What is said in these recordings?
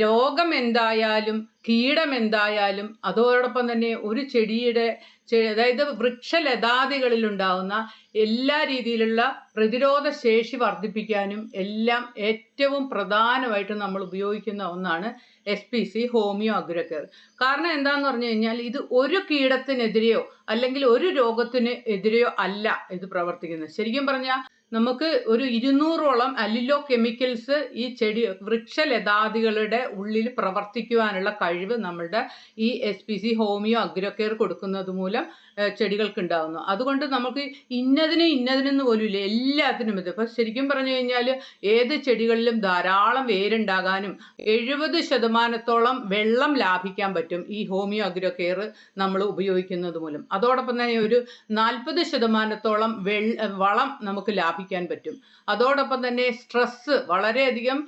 രോഗം എന്തായാലും കീടം എന്തായാലും അതോടൊപ്പം തന്നെ ഒരു ചെടിയുടെ അതായത് വൃക്ഷലതാദികളിൽ ഉണ്ടാവുന്ന എല്ലാ രീതിയിലുള്ള പ്രതിരോധ ശേഷി വർദ്ധിപ്പിക്കാനും എല്ലാം ഏറ്റവും പ്രധാനമായിട്ട് നമ്മൾ ഉപയോഗിക്കുന്ന ഒന്നാണ് SPC ഹോമിയോ അഗ്രകെയർ. കാരണം എന്താന്ന് പറഞ്ഞു കഴിഞ്ഞാൽ ഇത് ഒരു കീടത്തിനെതിരെയോ അല്ലെങ്കിൽ ഒരു രോഗത്തിന് എതിരെയോ അല്ല ഇത് പ്രവർത്തിക്കുന്നത്. ശരിക്കും പറഞ്ഞാൽ നമുക്ക് ഒരു 200ഓളം അലിലോ കെമിക്കൽസ് ഈ വൃക്ഷലതാദികളുടെ ഉള്ളിൽ പ്രവർത്തിക്കുവാനുള്ള കഴിവ് നമ്മളുടെ ഈ SPC ഹോമിയോ അഗ്രകെയർ കൊടുക്കുന്നത് മൂലം ചെടികൾക്ക് ഉണ്ടാകുന്നു. അതുകൊണ്ട് നമുക്ക് ഇന്നതിനെന്ന് പോലും ഇല്ല, എല്ലാത്തിനും ഇത്. ഇപ്പം ശരിക്കും പറഞ്ഞു കഴിഞ്ഞാൽ ഏത് ചെടികളിലും ധാരാളം വേരുണ്ടാകാനും 70% വെള്ളം ലാഭിക്കാൻ പറ്റും ഈ ഹോമിയോ അഗ്രകെയർ നമ്മൾ ഉപയോഗിക്കുന്നത് മൂലം. അതോടൊപ്പം തന്നെ ഒരു 40% വളം നമുക്ക് ലാഭിക്കാൻ പറ്റും. അതോടൊപ്പം തന്നെ സ്ട്രെസ് വളരെയധികം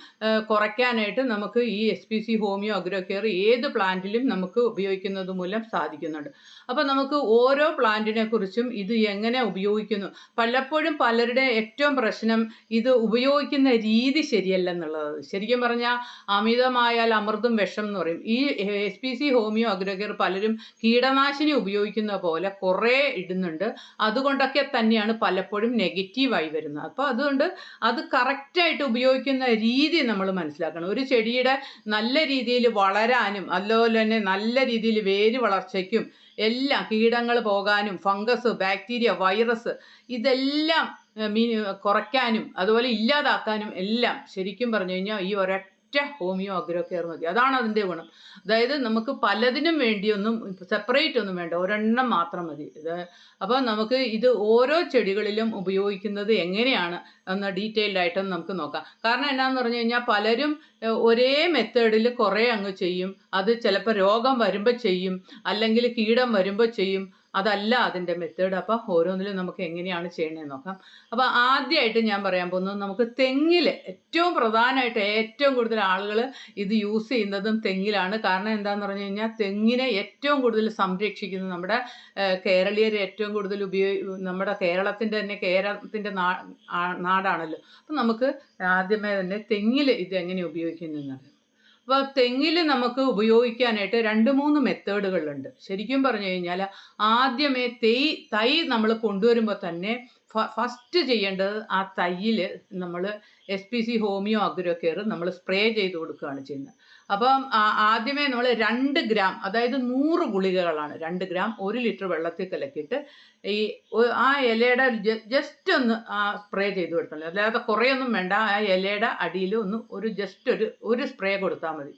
കുറയ്ക്കാനായിട്ട് നമുക്ക് ഈ SPC ഹോമിയോ അഗ്രകെയർ ഏത് പ്ലാന്റിലും നമുക്ക് ഉപയോഗിക്കുന്നത് മൂലം സാധിക്കുന്നുണ്ട്. അപ്പം നമുക്ക് ഓരോ പ്ലാന്റിനെ കുറിച്ചും ഇത് എങ്ങനെ ഉപയോഗിക്കുന്നു, പലപ്പോഴും പലരുടെ ഏറ്റവും പ്രശ്നം ഇത് ഉപയോഗിക്കുന്ന രീതി ശരിയല്ലെന്നുള്ളത്. ശരിക്കും പറഞ്ഞാൽ അമിതമായാൽ അമൃതും വിഷം എന്ന് പറയും. ഈ SPC ഹോമിയോ അഗ്രകെയർ പലരും കീടനാശിനി ഉപയോഗിക്കുന്ന പോലെ കുറേ ഇടുന്നുണ്ട്. അതുകൊണ്ടൊക്കെ തന്നെയാണ് പലപ്പോഴും നെഗറ്റീവായി വരുന്നത്. അപ്പോൾ അതുകൊണ്ട് അത് കറക്റ്റായിട്ട് ഉപയോഗിക്കുന്ന രീതി നമ്മൾ മനസ്സിലാക്കണം. ഒരു ചെടിയുടെ നല്ല രീതിയിൽ വളരാനും അതുപോലെ തന്നെ നല്ല രീതിയിൽ വേര് വളർച്ചയ്ക്കും എല്ലാം കീടങ്ങൾ പോകാനും ഫംഗസ്, ബാക്ടീരിയ, വൈറസ് ഇതെല്ലാം കുറയ്ക്കാനും അതുപോലെ ഇല്ലാതാക്കാനും എല്ലാം ശരിക്കും പറഞ്ഞു കഴിഞ്ഞാൽ ഈ ഒരൊറ്റ ഹോമിയോ അഗ്രകെയർ മതി. അതാണ് അതിൻ്റെ ഗുണം. അതായത് നമുക്ക് പലതിനും വേണ്ടിയൊന്നും സെപ്പറേറ്റ് ഒന്നും വേണ്ട, ഒരെണ്ണം മാത്രം മതി ഇത്. അപ്പോൾ നമുക്ക് ഇത് ഓരോ ചെടികളിലും ഉപയോഗിക്കുന്നത് എങ്ങനെയാണ് എന്ന് ഡീറ്റെയിൽഡ് ആയിട്ടൊന്ന് നമുക്ക് നോക്കാം. കാരണം എന്നാന്ന് പറഞ്ഞു കഴിഞ്ഞാൽ പലരും ഒരേ മെത്തേഡിൽ കുറേ അങ്ങ് ചെയ്യും. അത് ചിലപ്പോൾ രോഗം വരുമ്പോൾ ചെയ്യും, അല്ലെങ്കിൽ കീടം വരുമ്പോൾ ചെയ്യും. അതല്ല അതിൻ്റെ മെത്തേഡ്. അപ്പോൾ ഓരോന്നിലും നമുക്ക് എങ്ങനെയാണ് ചെയ്യണതെന്ന് നോക്കാം. അപ്പോൾ ആദ്യമായിട്ട് ഞാൻ പറയാൻ പോകുന്നത് നമുക്ക് തെങ്ങിൽ ഏറ്റവും പ്രധാനമായിട്ട് ഏറ്റവും കൂടുതൽ ആളുകൾ ഇത് യൂസ് ചെയ്യുന്നതും തെങ്ങിലാണ്. കാരണം എന്താണെന്ന് പറഞ്ഞു കഴിഞ്ഞാൽ തെങ്ങിനെ ഏറ്റവും കൂടുതൽ സംരക്ഷിക്കുന്നത് നമ്മുടെ കേരളീയർ ഏറ്റവും കൂടുതൽ നമ്മുടെ കേരളത്തിൻ്റെ നാടാണല്ലോ. അപ്പം നമുക്ക് ആദ്യമേ തന്നെ തെങ്ങിൽ ഇത് എങ്ങനെ ഉപയോഗിക്കുന്നതെന്നറിയാം. അപ്പോൾ തെങ്ങിൽ നമുക്ക് ഉപയോഗിക്കാനായിട്ട് 2-3 മെത്തേഡുകളുണ്ട്. ശരിക്കും പറഞ്ഞു കഴിഞ്ഞാൽ ആദ്യമേ തൈ നമ്മൾ കൊണ്ടുവരുമ്പോൾ തന്നെ ഫസ്റ്റ് ചെയ്യേണ്ടത് ആ തൈയിൽ നമ്മൾ SPC ഹോമിയോ അഗ്രകെയർ നമ്മൾ സ്പ്രേ ചെയ്ത് കൊടുക്കുകയാണ് ചെയ്യുന്നത്. അപ്പം ആദ്യമേ നമ്മൾ 2 ഗ്രാം, അതായത് 100 ഗുളികകളാണ് 2 ഗ്രാം 1 ലിറ്റർ വെള്ളത്തിൽ കലക്കിയിട്ട് ഈ ആ ഇലയുടെ ജസ്റ്റ് ഒന്ന് സ്പ്രേ ചെയ്ത് കൊടുത്താൽ മതി. അല്ലാതെ കുറേയൊന്നും വേണ്ട. ആ ഇലയുടെ അടിയിൽ ജസ്റ്റ് ഒരു സ്പ്രേ കൊടുത്താൽ മതി.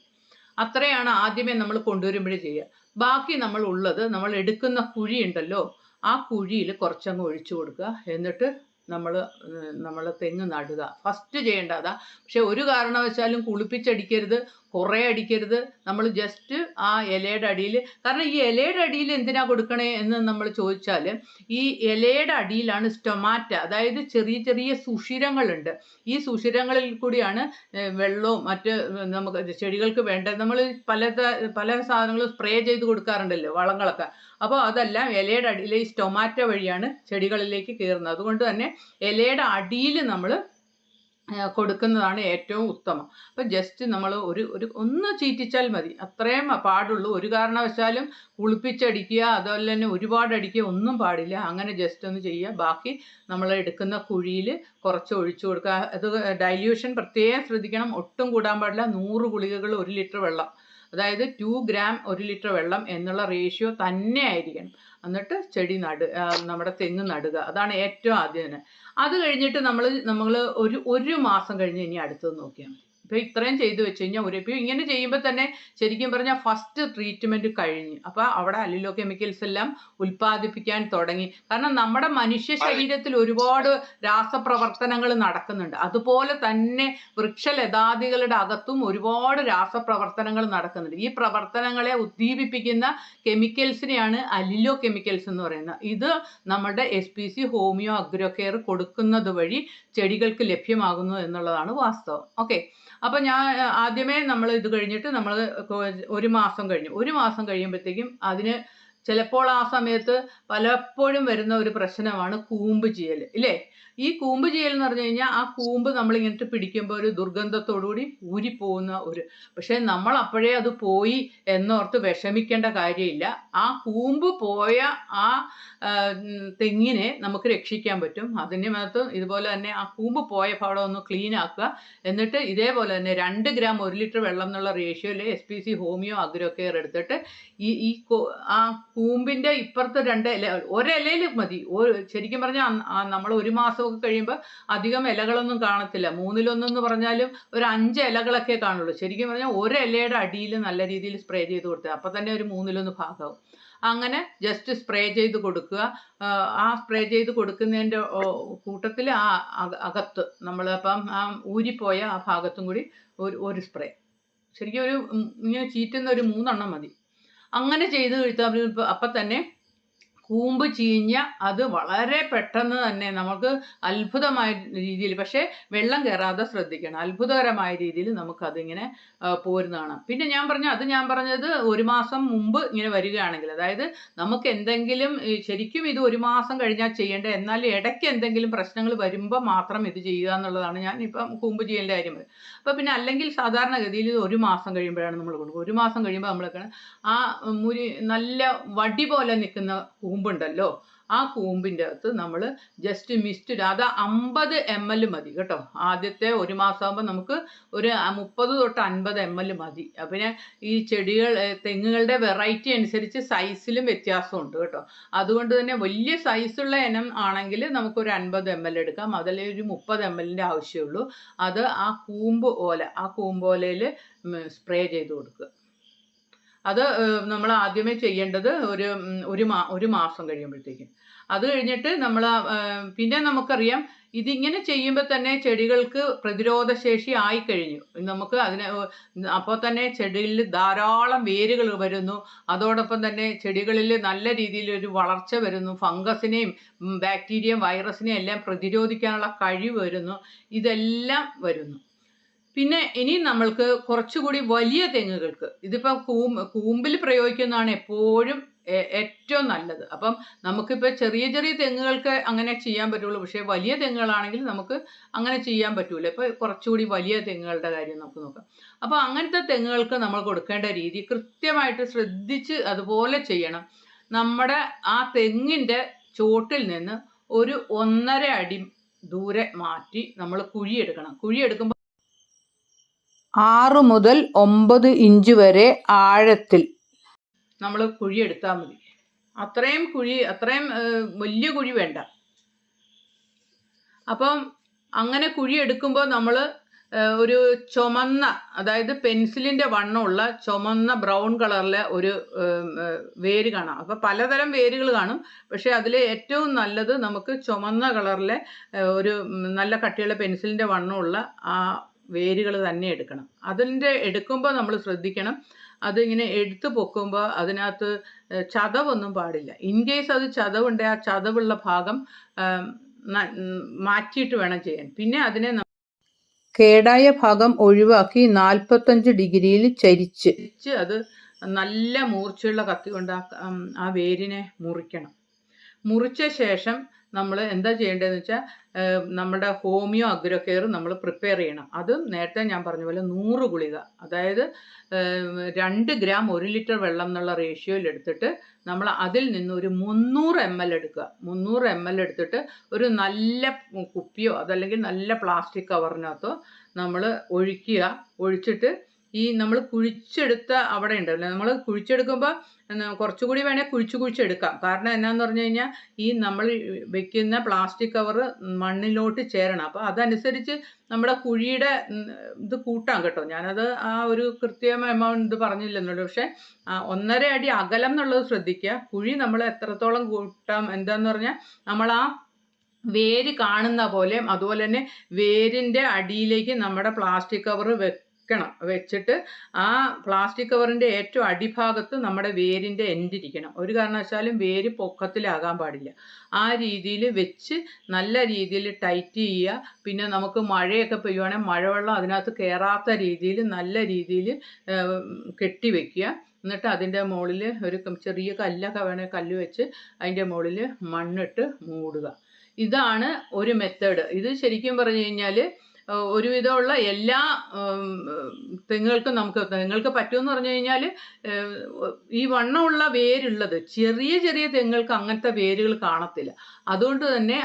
അത്രയാണ് ആദ്യമേ നമ്മൾ കൊണ്ടുവരുമ്പോഴേ ചെയ്യുക. ബാക്കി നമ്മൾ എടുക്കുന്ന കുഴി ഉണ്ടല്ലോ, ആ കുഴിയിൽ കുറച്ചങ്ങ് ഒഴിച്ചു കൊടുക്കുക. എന്നിട്ട് നമ്മൾ തെങ്ങ് നടുക. ഫസ്റ്റ് ചെയ്യേണ്ടതാ. പക്ഷെ ഒരു കാരണവശാലും കുളിപ്പിച്ചടിക്കരുത്, കുറേ അടിക്കരുത്. നമ്മൾ ജസ്റ്റ് ആ ഇലയുടെ അടിയിൽ, കാരണം ഈ ഇലയുടെ അടിയിൽ എന്തിനാ കൊടുക്കണേ എന്ന് നമ്മൾ ചോദിച്ചാൽ, ഈ ഇലയുടെ അടിയിലാണ് സ്റ്റൊമാറ്റ, അതായത് ചെറിയ ചെറിയ സുഷിരങ്ങളുണ്ട്. ഈ സുഷിരങ്ങളിൽ കൂടിയാണ് വെള്ളവും മറ്റ് നമുക്ക് ചെടികൾക്ക് വേണ്ടത്. നമ്മൾ പല സാധനങ്ങളും സ്പ്രേ ചെയ്ത് കൊടുക്കാറുണ്ടല്ലോ, വളങ്ങളൊക്കെ. അപ്പോൾ അതെല്ലാം ഇലയുടെ അടിയിൽ ഈ സ്റ്റൊമാറ്റ വഴിയാണ് ചെടികളിലേക്ക് കയറുന്നത്. അതുകൊണ്ട് തന്നെ ഇലയുടെ അടിയിൽ നമ്മൾ കൊടുക്കുന്നതാണ് ഏറ്റവും ഉത്തമം. അപ്പം ജസ്റ്റ് നമ്മൾ ഒന്ന് ചീറ്റിച്ചാൽ മതി, അത്രയും പാടുള്ളൂ. ഒരു കാരണവശാലും കുളിപ്പിച്ചടിക്കുക അതുപോലെ തന്നെ ഒരുപാട് അടിക്കുക ഒന്നും പാടില്ല. അങ്ങനെ ജസ്റ്റ് ഒന്ന് ചെയ്യുക. ബാക്കി നമ്മൾ എടുക്കുന്ന കുഴിയിൽ കുറച്ച് ഒഴിച്ചു കൊടുക്കുക. അത് ഡൈല്യൂഷൻ പ്രത്യേകം ശ്രദ്ധിക്കണം, ഒട്ടും കൂടാൻ പാടില്ല. 100 ഗുളികകൾ 1 ലിറ്റർ വെള്ളം, അതായത് 2 ഗ്രാം 1 ലിറ്റർ വെള്ളം എന്നുള്ള റേഷ്യോ തന്നെ ആയിരിക്കണം. എന്നിട്ട് നമ്മുടെ തെങ്ങ് നടുക. അതാണ് ഏറ്റവും ആദ്യം തന്നെ. അത് കഴിഞ്ഞിട്ട് നമ്മൾ ഒരു മാസം കഴിഞ്ഞ് ഇനി അടുത്തത് നോക്കിയാൽ മതി. ഇപ്പോൾ ഇത്രയും ചെയ്തു വെച്ച് കഴിഞ്ഞാൽ ഇപ്പോൾ ഇങ്ങനെ ചെയ്യുമ്പോൾ തന്നെ ശരിക്കും പറഞ്ഞാൽ ഫസ്റ്റ് ട്രീറ്റ്മെൻറ്റ് കഴിഞ്ഞ്. അപ്പോൾ അവിടെ അലിലോ കെമിക്കൽസ് എല്ലാം ഉൽപ്പാദിപ്പിക്കാൻ തുടങ്ങി. കാരണം നമ്മുടെ മനുഷ്യ ശരീരത്തിൽ ഒരുപാട് രാസപ്രവർത്തനങ്ങൾ നടക്കുന്നുണ്ട്. അതുപോലെ തന്നെ വൃക്ഷലതാദികളുടെ അകത്തും ഒരുപാട് രാസപ്രവർത്തനങ്ങൾ നടക്കുന്നുണ്ട്. ഈ പ്രവർത്തനങ്ങളെ ഉദ്ദീപിപ്പിക്കുന്ന കെമിക്കൽസിനെയാണ് അലിലോ കെമിക്കൽസ് എന്ന് പറയുന്നത്. ഇത് നമ്മുടെ SPC ഹോമിയോ അഗ്രകെയർ കൊടുക്കുന്നത് വഴി ചെടികൾക്ക് ലഭ്യമാകുന്നു എന്നുള്ളതാണ് വാസ്തവം. ഓക്കെ. അപ്പോൾ ഞാൻ ആദ്യമേ നമ്മൾ ഇത് കഴിഞ്ഞിട്ട് നമ്മൾ ഒരു മാസം കഴിയുമ്പോഴത്തേക്കും അതിന് ചിലപ്പോൾ ആ സമയത്ത് പലപ്പോഴും വരുന്ന ഒരു പ്രശ്നമാണ് കൂമ്പ് ചീയൽ, ഇല്ലേ? ഈ കൂമ്പ് ചെയ്യൽ എന്ന് പറഞ്ഞു കഴിഞ്ഞാൽ ആ കൂമ്പ് നമ്മൾ ഇങ്ങനത്തെ പിടിക്കുമ്പോൾ ഒരു ദുർഗന്ധത്തോടുകൂടി ഊരിപ്പോകുന്ന ഒരു, പക്ഷേ നമ്മൾ അപ്പോഴേ അത് പോയി എന്നോർത്ത് വിഷമിക്കേണ്ട കാര്യമില്ല. ആ കൂമ്പ് പോയ ആ തെങ്ങിനെ നമുക്ക് രക്ഷിക്കാൻ പറ്റും. അതിനകത്ത് ഇതുപോലെ തന്നെ ആ കൂമ്പ് പോയ ഭാഗം ഒന്ന് ക്ലീൻ ആക്കുക. എന്നിട്ട് ഇതേപോലെ തന്നെ 2 ഗ്രാം 1 ലിറ്റർ വെള്ളം എന്നുള്ള റേഷ്യോയിൽ SPC ഹോമിയോ അഗ്രോ കെയർ എടുത്തിട്ട് ഈ ഈ ആ കൂമ്പിൻ്റെ ഇപ്പുറത്ത് 2 ഇല, ഒരിലയിൽ മതി. ശരിക്കും പറഞ്ഞാൽ നമ്മൾ 1 മാസമൊക്കെ കഴിയുമ്പോൾ അധികം ഇലകളൊന്നും കാണത്തില്ല. 3-1 എന്ന് പറഞ്ഞാലും ഒരു 5 ഇലകളൊക്കെ കാണുള്ളൂ. ശരിക്കും പറഞ്ഞാൽ ഒരു ഇലയുടെ അടിയിൽ നല്ല രീതിയിൽ സ്പ്രേ ചെയ്ത് കൊടുത്തത് അപ്പം തന്നെ ഒരു 3-1 ഭാഗമാവും. അങ്ങനെ ജസ്റ്റ് സ്പ്രേ ചെയ്ത് കൊടുക്കുക. ആ സ്പ്രേ ചെയ്ത് കൊടുക്കുന്നതിൻ്റെ കൂട്ടത്തിൽ ആ അകത്ത് നമ്മളപ്പം ആ ഊരിപ്പോയ ആ ഭാഗത്തും കൂടി ഒരു സ്പ്രേ, ശരിക്കും ഒരു ഇങ്ങനെ ചീറ്റുന്ന ഒരു 3 എണ്ണം മതി. അങ്ങനെ ചെയ്ത് കഴിച്ചാൽ അപ്പം തന്നെ കൂമ്പ് ചീഞ്ഞ അത് വളരെ പെട്ടെന്ന് തന്നെ നമുക്ക് അത്ഭുതമായ രീതിയിൽ, പക്ഷേ വെള്ളം കയറാതെ ശ്രദ്ധിക്കണം, അത്ഭുതകരമായ രീതിയിൽ നമുക്കതിങ്ങനെ പോരുന്നതാണ്. പിന്നെ ഞാൻ പറഞ്ഞത് 1 മാസം മുമ്പ് ഇങ്ങനെ വരികയാണെങ്കിൽ, അതായത് നമുക്ക് എന്തെങ്കിലും ശരിക്കും ഇത് 1 മാസം കഴിഞ്ഞാൽ ചെയ്യേണ്ടത്, എന്നാൽ ഇടയ്ക്ക് എന്തെങ്കിലും പ്രശ്നങ്ങൾ വരുമ്പോൾ മാത്രം ഇത് ചെയ്യുക എന്നുള്ളതാണ് ഞാൻ ഇപ്പം കൂമ്പ് ചെയ്യേണ്ട കാര്യം. അപ്പോൾ പിന്നെ അല്ലെങ്കിൽ സാധാരണഗതിയിൽ 1 മാസം കഴിയുമ്പോഴാണ് നമ്മൾ കൊടുക്കുക. 1 മാസം കഴിയുമ്പോൾ നമ്മളൊക്കെ ആ നല്ല വടി പോലെ നിൽക്കുന്ന കൂമ്പുണ്ടല്ലോ, ആ കൂമ്പിൻ്റെ അകത്ത് നമ്മൾ ജസ്റ്റ് മിസ്റ്റ് അത് 50 ml മതി കേട്ടോ. ആദ്യത്തെ 1 മാസമാകുമ്പോൾ നമുക്ക് ഒരു 30 തൊട്ട് 50 ml മതി. പിന്നെ ഈ തെങ്ങുകളുടെ വെറൈറ്റി അനുസരിച്ച് സൈസിലും വ്യത്യാസമുണ്ട് കേട്ടോ. അതുകൊണ്ട് തന്നെ വലിയ സൈസുള്ള ഇനം ആണെങ്കിൽ നമുക്കൊരു 50 ml എടുക്കാം, അതിൽ ഒരു 30 ml ആവശ്യമുള്ളൂ. അത് ആ കൂമ്പോലയിൽ സ്പ്രേ ചെയ്ത് കൊടുക്കുക. അത് നമ്മൾ ആദ്യമേ ചെയ്യേണ്ടത് ഒരു മാസം കഴിയുമ്പോഴത്തേക്കും. അത് കഴിഞ്ഞിട്ട് നമ്മൾ പിന്നെ നമുക്കറിയാം ഇതിങ്ങനെ ചെയ്യുമ്പോൾ തന്നെ ചെടികൾക്ക് പ്രതിരോധ ശേഷി ആയിക്കഴിഞ്ഞു. നമുക്ക് അപ്പോൾ തന്നെ ചെടികളിൽ ധാരാളം വേരുകൾ വരുന്നു. അതോടൊപ്പം തന്നെ ചെടികളിൽ നല്ല രീതിയിലൊരു വളർച്ച വരുന്നു. ഫംഗസിനെയും ബാക്ടീരിയയും വൈറസിനെയും എല്ലാം പ്രതിരോധിക്കാനുള്ള കഴിവ് വരുന്നു. ഇതെല്ലാം വരുന്നു. പിന്നെ ഇനി നമ്മൾക്ക് കുറച്ചുകൂടി വലിയ തെങ്ങുകൾക്ക് ഇതിപ്പോൾ കൂമ്പിൽ പ്രയോഗിക്കുന്നതാണ് എപ്പോഴും ഏറ്റവും നല്ലത്. അപ്പം നമുക്കിപ്പോൾ ചെറിയ ചെറിയ തെങ്ങുകൾക്ക് അങ്ങനെ ചെയ്യാൻ പറ്റുള്ളൂ, പക്ഷേ വലിയ തെങ്ങുകളാണെങ്കിൽ നമുക്ക് അങ്ങനെ ചെയ്യാൻ പറ്റൂല. ഇപ്പോൾ കുറച്ചുകൂടി വലിയ തെങ്ങുകളുടെ കാര്യം നമുക്ക് നോക്കാം. അപ്പോൾ അങ്ങനത്തെ തെങ്ങുകൾക്ക് നമ്മൾ കൊടുക്കേണ്ട രീതി കൃത്യമായിട്ട് ശ്രദ്ധിച്ച് അതുപോലെ ചെയ്യണം. നമ്മുടെ ആ തെങ്ങിൻ്റെ ചോട്ടിൽ നിന്ന് ഒരു 1.5 അടി ദൂരെ മാറ്റി നമ്മൾ കുഴിയെടുക്കണം. കുഴിയെടുക്കുമ്പോൾ 6 മുതൽ 9 ഇഞ്ച് വരെ ആഴത്തിൽ നമ്മൾ കുഴിയെടുത്താൽ മതി. അത്രയും വലിയ കുഴി വേണ്ട. അപ്പം അങ്ങനെ കുഴിയെടുക്കുമ്പോൾ നമ്മൾ ഒരു ചുമന്ന, അതായത് പെൻസിലിൻ്റെ വണ്ണമുള്ള ചുമന്ന ബ്രൗൺ കളറിലെ ഒരു വേര് കാണാം. അപ്പോൾ പലതരം വേരുകൾ കാണും, പക്ഷേ അതിൽ ഏറ്റവും നല്ലത് നമുക്ക് ചുമന്ന കളറിലെ ഒരു നല്ല കട്ടിയുള്ള പെൻസിലിൻ്റെ വണ്ണമുള്ള ആ വേരുകൾ തന്നെ എടുക്കണം. എടുക്കുമ്പോൾ നമ്മൾ ശ്രദ്ധിക്കണം, അതിങ്ങനെ എടുത്ത് പൊക്കുമ്പോൾ അതിനകത്ത് ചതവൊന്നും പാടില്ല. ഇൻ കേസ് അത് ചതവുണ്ട്, ആ ചതവുള്ള ഭാഗം മാറ്റിയിട്ട് വേണം ചെയ്യാൻ. പിന്നെ അതിനെ കേടായ ഭാഗം ഒഴിവാക്കി 45 ഡിഗ്രിയിൽ ചരിച്ച് അത് നല്ല മൂർച്ചയുള്ള കത്തി കൊണ്ട് ആ വേരിനെ മുറിക്കണം. മുറിച്ച ശേഷം നമ്മൾ എന്താ ചെയ്യേണ്ടതെന്ന് വെച്ചാൽ നമ്മുടെ ഹോമിയോ അഗ്രോ കെയർ നമ്മൾ പ്രിപ്പയർ ചെയ്യണം. അത് നേരത്തെ ഞാൻ പറഞ്ഞ പോലെ 100 ഗുളിക, അതായത് 2 ഗ്രാം 1 ലിറ്റർ വെള്ളം എന്നുള്ള റേഷ്യോയിൽ എടുത്തിട്ട് നമ്മൾ അതിൽ നിന്ന് ഒരു 300 ml എടുക്കുക. 300 ml എടുത്തിട്ട് ഒരു നല്ല കുപ്പിയോ അതല്ലെങ്കിൽ നല്ല പ്ലാസ്റ്റിക് കവറിനകത്തോ നമ്മൾ ഒഴിച്ചിട്ട് ഈ നമ്മൾ കുഴിച്ചെടുത്ത അവിടെ ഉണ്ടല്ലോ, നമ്മൾ കുഴിച്ചെടുക്കുമ്പോൾ കുറച്ചുകൂടി വേണേൽ കുഴിച്ചെടുക്കാം. കാരണം എന്നാന്ന് പറഞ്ഞു കഴിഞ്ഞാൽ ഈ നമ്മൾ വെക്കുന്ന പ്ലാസ്റ്റിക് കവറ് മണ്ണിലോട്ട് ചേരണം. അപ്പോൾ അതനുസരിച്ച് നമ്മുടെ കുഴിയുടെ ഇത് കൂട്ടാം കേട്ടോ. ഞാനത് ആ ഒരു കൃത്യം എമൗണ്ട് ഇത് പറഞ്ഞില്ലെന്നുള്ളൂ, പക്ഷേ 1.5 അടി അകലം എന്നുള്ളത് ശ്രദ്ധിക്കുക. കുഴി നമ്മൾ എത്രത്തോളം കൂട്ടാം എന്താന്ന് പറഞ്ഞാൽ നമ്മൾ ആ വേര് കാണുന്ന പോലെ, അതുപോലെ തന്നെ വേരിൻ്റെ അടിയിലേക്ക് നമ്മുടെ പ്ലാസ്റ്റിക് കവറ് വെച്ചിട്ട് ആ പ്ലാസ്റ്റിക് കവറിൻ്റെ ഏറ്റവും അടിഭാഗത്ത് നമ്മുടെ വേരിൻ്റെ എൻഡിരിക്കണം. ഒരു കാരണവശാലും വേര് പൊക്കത്തിലാകാൻ പാടില്ല. ആ രീതിയിൽ വെച്ച് നല്ല രീതിയിൽ ടൈറ്റ് ചെയ്യുക. പിന്നെ നമുക്ക് മഴയൊക്കെ പെയ്യുവാണെങ്കിൽ മഴവെള്ളം അതിനകത്ത് കയറാത്ത രീതിയിൽ നല്ല രീതിയിൽ കെട്ടി വയ്ക്കുക. എന്നിട്ട് അതിൻ്റെ മുകളിൽ ഒരു ചെറിയ കല്ലൊക്കെ വേണേൽ കല്ല് വെച്ച് അതിൻ്റെ മുകളിൽ മണ്ണിട്ട് മൂടുക. ഇതാണ് ഒരു മെത്തേഡ്. ഇത് ശരിക്കും പറഞ്ഞു കഴിഞ്ഞാൽ ഒരുവിധമുള്ള എല്ലാ തെങ്ങുകൾക്ക് പറ്റുമെന്ന് പറഞ്ഞു കഴിഞ്ഞാൽ ഈ വണ്ണമുള്ള വേരുള്ളത് ചെറിയ ചെറിയ തെങ്ങുകൾക്ക് അങ്ങനത്തെ വേരുകൾ കാണത്തില്ല. അതുകൊണ്ട് തന്നെ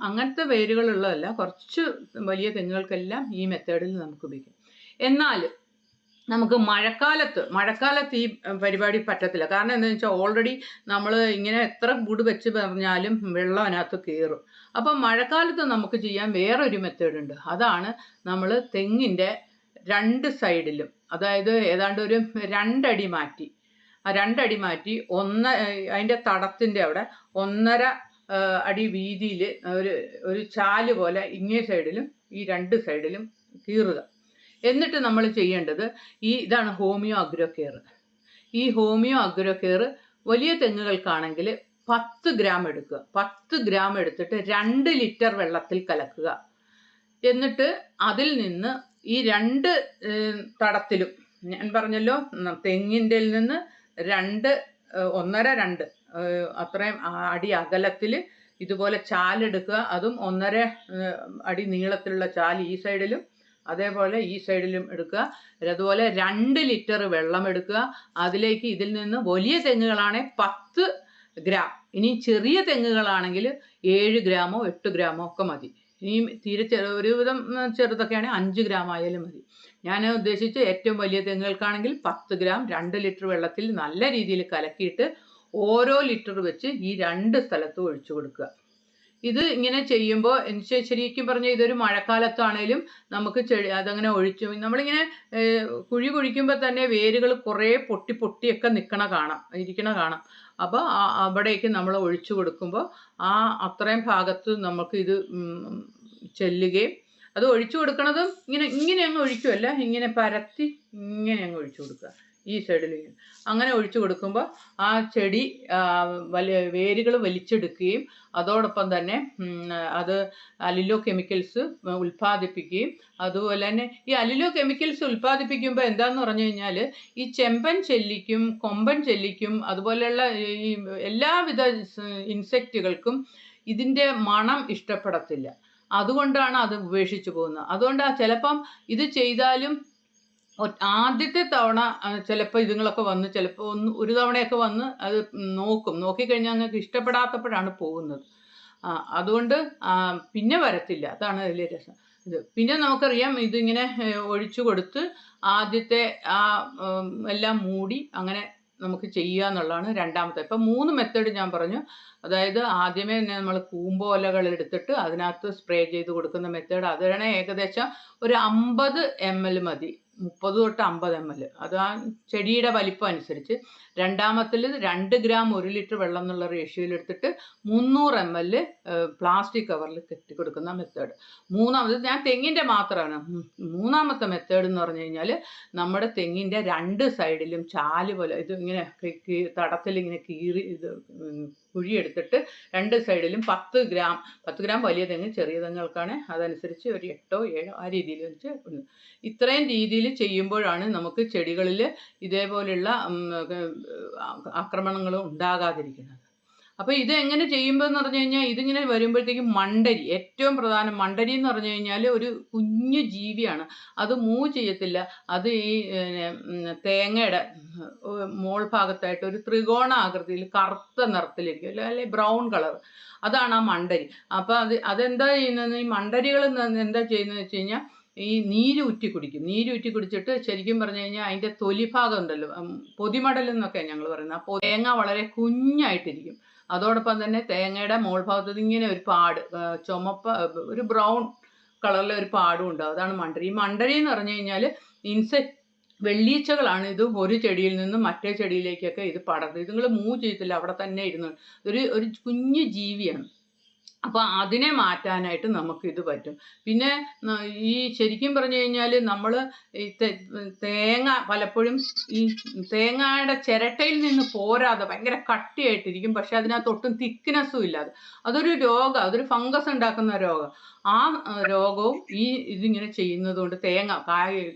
അങ്ങനത്തെ വേരുകളുള്ളതല്ല, കുറച്ച് വലിയ തെങ്ങുകൾക്കെല്ലാം ഈ മെത്തേഡിൽ നമുക്ക് ഉപയോഗിക്കാം. എന്നാൽ നമുക്ക് മഴക്കാലത്ത് ഈ പരിപാടി പറ്റത്തില്ല. കാരണം എന്താണെന്ന് വെച്ചാൽ ഓൾറെഡി നമ്മൾ ഇങ്ങനെ എത്ര കൂട് വെച്ച് പറഞ്ഞാലും വെള്ളം അതിനകത്ത് കയറും. അപ്പം മഴക്കാലത്ത് നമുക്ക് ചെയ്യാൻ വേറൊരു മെത്തേഡ് ഉണ്ട്. അതാണ് നമ്മൾ തെങ്ങിൻ്റെ 2 സൈഡിലും, അതായത് ഏതാണ്ട് ഒരു 2 അടി മാറ്റി, ആ 2 അടി മാറ്റി അതിൻ്റെ തടത്തിൻ്റെ അവിടെ 1.5 അടി വീതിയിൽ ഒരു ചാല് പോലെ ഇങ്ങേ സൈഡിലും ഈ 2 സൈഡിലും കീറുക. എന്നിട്ട് നമ്മൾ ചെയ്യേണ്ടത് ഇതാണ് ഹോമിയോ അഗ്രോ കെയർ. ഈ ഹോമിയോ അഗ്രോ കെയർ വലിയ തെങ്ങുകൾക്കാണെങ്കിൽ 10 ഗ്രാം എടുക്കുക. 10 ഗ്രാം എടുത്തിട്ട് 2 ലിറ്റർ വെള്ളത്തിൽ കലക്കുക. എന്നിട്ട് അതിൽ നിന്ന് ഈ 2 തടത്തിലും, ഞാൻ പറഞ്ഞല്ലോ തെങ്ങിൻ്റെ നിന്ന് 1.5-2 അത്രയും അടി അകലത്തിൽ ഇതുപോലെ ചാലെടുക്കുക. അതും 1.5 അടി നീളത്തിലുള്ള ചാല് ഈ സൈഡിലും അതേപോലെ ഈ സൈഡിലും എടുക്കുക. അതുപോലെ 2 ലിറ്റർ വെള്ളം എടുക്കുക. അതിലേക്ക് ഇതിൽ നിന്ന് വലിയ തെങ്ങുകളാണെങ്കിൽ 10 ഗ്രാം, ഇനി ചെറിയ തെങ്ങുകളാണെങ്കിൽ 7 ഗ്രാമോ 8 ഗ്രാമോ ഒക്കെ മതി. ഇനി തീരെ ഒരുവിധം ചെറുതൊക്കെയാണെങ്കിൽ 5 ഗ്രാം ആയാലും മതി. ഞാൻ ഉദ്ദേശിച്ച് ഏറ്റവും വലിയ തെങ്ങുകൾക്കാണെങ്കിൽ 10 ഗ്രാം 2 ലിറ്റർ വെള്ളത്തിൽ നല്ല രീതിയിൽ കലക്കിയിട്ട് ഓരോ ലിറ്റർ വെച്ച് ഈ 2 സ്ഥലത്തും ഒഴിച്ചു കൊടുക്കുക. ഇത് ഇങ്ങനെ ചെയ്യുമ്പോൾ ശരിക്കും പറഞ്ഞാൽ ഇതൊരു മഴക്കാലത്താണേലും നമുക്ക് അതങ്ങനെ നമ്മളിങ്ങനെ കുഴി കുഴിക്കുമ്പോൾ തന്നെ വേരുകൾ കുറേ പൊട്ടിയൊക്കെ ഇരിക്കണ കാണാം. അപ്പോൾ അവിടേക്ക് നമ്മൾ ഒഴിച്ചു കൊടുക്കുമ്പോൾ അത്രയും ഭാഗത്ത് നമുക്ക് ഇത് ചെല്ലുകയും, അത് ഒഴിച്ചു കൊടുക്കണതും ഇങ്ങനെ അങ്ങ് ഒഴിക്കുമല്ല, ഇങ്ങനെ പരത്തി ഇങ്ങനെ അങ്ങ് ഒഴിച്ചു കൊടുക്കുക. ഈ സൈഡിൽ അങ്ങനെ ഒഴിച്ചു കൊടുക്കുമ്പോൾ ആ ചെടി വേരുകൾ വലിച്ചെടുക്കുകയും അതോടൊപ്പം തന്നെ അത് അലിലോ കെമിക്കൽസ് ഉൽപ്പാദിപ്പിക്കുകയും, അതുപോലെ തന്നെ ഈ അലിലോ കെമിക്കൽസ് ഉൽപ്പാദിപ്പിക്കുമ്പോൾ എന്താണെന്ന് പറഞ്ഞു കഴിഞ്ഞാൽ ഈ ചെമ്പൻ ചെല്ലിക്കും കൊമ്പൻ ചെല്ലിക്കും അതുപോലെയുള്ള ഈ എല്ലാവിധ ഇൻസെക്റ്റുകൾക്കും ഇതിൻ്റെ മണം ഇഷ്ടപ്പെടത്തില്ല. അതുകൊണ്ടാണ് അത് ഉപേക്ഷിച്ച് പോകുന്നത്. അതുകൊണ്ടാണ് ചിലപ്പം ഇത് ചെയ്താലും ആദ്യത്തെ തവണ ചിലപ്പോൾ ഇതുങ്ങളൊക്കെ വന്ന് ചിലപ്പോൾ ഒരു തവണയൊക്കെ വന്ന് അത് നോക്കിക്കഴിഞ്ഞാൽ നിങ്ങൾക്ക് ഇഷ്ടപ്പെടാത്തപ്പോഴാണ് പോകുന്നത്. അതുകൊണ്ട് പിന്നെ വരത്തില്ല. അതാണ് വലിയ രസം. പിന്നെ നമുക്കറിയാം ഇതിങ്ങനെ ഒഴിച്ചു കൊടുത്ത് ആദ്യത്തെ എല്ലാം മൂടി അങ്ങനെ നമുക്ക് ചെയ്യുക എന്നുള്ളതാണ് രണ്ടാമത്തെ. ഇപ്പം 3 മെത്തേഡ് ഞാൻ പറഞ്ഞു. അതായത് ആദ്യമേ തന്നെ നമ്മൾ കൂമ്പോലകൾ എടുത്തിട്ട് അതിനകത്ത് സ്പ്രേ ചെയ്ത് കൊടുക്കുന്ന മെത്തേഡ്, അതാണ് ഏകദേശം ഒരു 50 ml മതി. 30 തൊട്ട് 50 ml, അത് ആ ചെടിയുടെ വലിപ്പം അനുസരിച്ച്. രണ്ടാമത്തിൽ 2 ഗ്രാം 1 ലിറ്റർ വെള്ളം എന്നുള്ള റേഷ്യോയിൽ എടുത്തിട്ട് 300 ml പ്ലാസ്റ്റിക് കവറിൽ കെട്ടി കൊടുക്കുന്ന മെത്തേഡ്. മൂന്നാമത് ഞാൻ തെങ്ങിൻ്റെ മാത്രമാണ്. മൂന്നാമത്തെ മെത്തേഡ് എന്ന് പറഞ്ഞു കഴിഞ്ഞാൽ നമ്മുടെ തെങ്ങിൻ്റെ 2 സൈഡിലും ചാല് പോലെ ഇത് ഇങ്ങനെ തടത്തിൽ ഇങ്ങനെ കുഴിയെടുത്തിട്ട് 2 സൈഡിലും 10 ഗ്രാം വലിയ തെങ്ങ്, ചെറിയ തെങ്ങുകൾക്കാണ് അതനുസരിച്ച് ഒരു 8-7 ആ രീതിയിൽ വെച്ച് ഇത്രയും രീതിയിൽ ചെയ്യുമ്പോഴാണ് നമുക്ക് ചെടികളിൽ ഇതേപോലെയുള്ള ആക്രമണങ്ങൾ ഉണ്ടാകാതിരിക്കുന്നത്. അപ്പോൾ ഇത് എങ്ങനെ ചെയ്യുമ്പോൾ എന്ന് പറഞ്ഞു കഴിഞ്ഞാൽ ഇതിങ്ങനെ വരുമ്പോഴത്തേക്കും ഏറ്റവും പ്രധാനം മണ്ടരി എന്ന് പറഞ്ഞു കഴിഞ്ഞാൽ ഒരു കുഞ്ഞു ജീവിയാണ്. അത് മൂവ് ചെയ്യത്തില്ല. അത് ഈ തേങ്ങയുടെ മോൾ ഭാഗത്തായിട്ട് ഒരു ത്രികോണ ആകൃതിയിൽ കറുത്ത നിറത്തിലിരിക്കും, അല്ലെ ബ്രൗൺ കളർ. അതാണ് ആ മണ്ടരി. അപ്പോൾ അതെന്താ ചെയ്യുന്നത്, ഈ മണ്ടരികൾ എന്താ ചെയ്യുന്നത് വെച്ച് കഴിഞ്ഞാൽ ഈ നീര് ഊറ്റി കുടിച്ചിട്ട് ശരിക്കും പറഞ്ഞു കഴിഞ്ഞാൽ അതിൻ്റെ തൊലിഭാഗം ഉണ്ടല്ലോ, പൊതിമടൽ എന്നൊക്കെ ഞങ്ങൾ പറയുന്നത്. അപ്പോൾ തേങ്ങ വളരെ കുഞ്ഞായിട്ടിരിക്കും. അതോടൊപ്പം തന്നെ തേങ്ങയുടെ മോൾ ഭാഗത്ത് ഇങ്ങനെ ഒരു പാട്, ഒരു ബ്രൗൺ കളറിലെ ഒരു പാടും ഉണ്ടാവും. അതാണ് മണ്ടരി. ഈ മണ്ടരി എന്ന് പറഞ്ഞു കഴിഞ്ഞാൽ വെള്ളീച്ചകളാണ്. ഇത് ഒരു ചെടിയിൽ നിന്നും മറ്റേ ചെടിയിലേക്കൊക്കെ ഇത് പടർന്നത്. ഇതുങ്ങൾ മൂവ് ചെയ്യത്തില്ല, അവിടെ തന്നെ ഇരുന്നു. ഒരു കുഞ്ഞു ജീവിയാണ്. അപ്പോൾ അതിനെ മാറ്റാനായിട്ട് നമുക്കിത് പറ്റും. പിന്നെ ഈ ശരിക്കും പറഞ്ഞു കഴിഞ്ഞാൽ നമ്മൾ ഈ തേങ്ങ പലപ്പോഴും ഈ തേങ്ങയുടെ ചിരട്ടയിൽ നിന്ന് പോരാതെ ഭയങ്കര കട്ടിയായിട്ടിരിക്കും. പക്ഷെ അതിനകത്ത് ഒട്ടും തിക്നെസ്സും ഇല്ലാതെ അതൊരു ഫംഗസ് ഉണ്ടാക്കുന്ന രോഗം. ആ രോഗവും ഇതിങ്ങനെ ചെയ്യുന്നത് കൊണ്ട്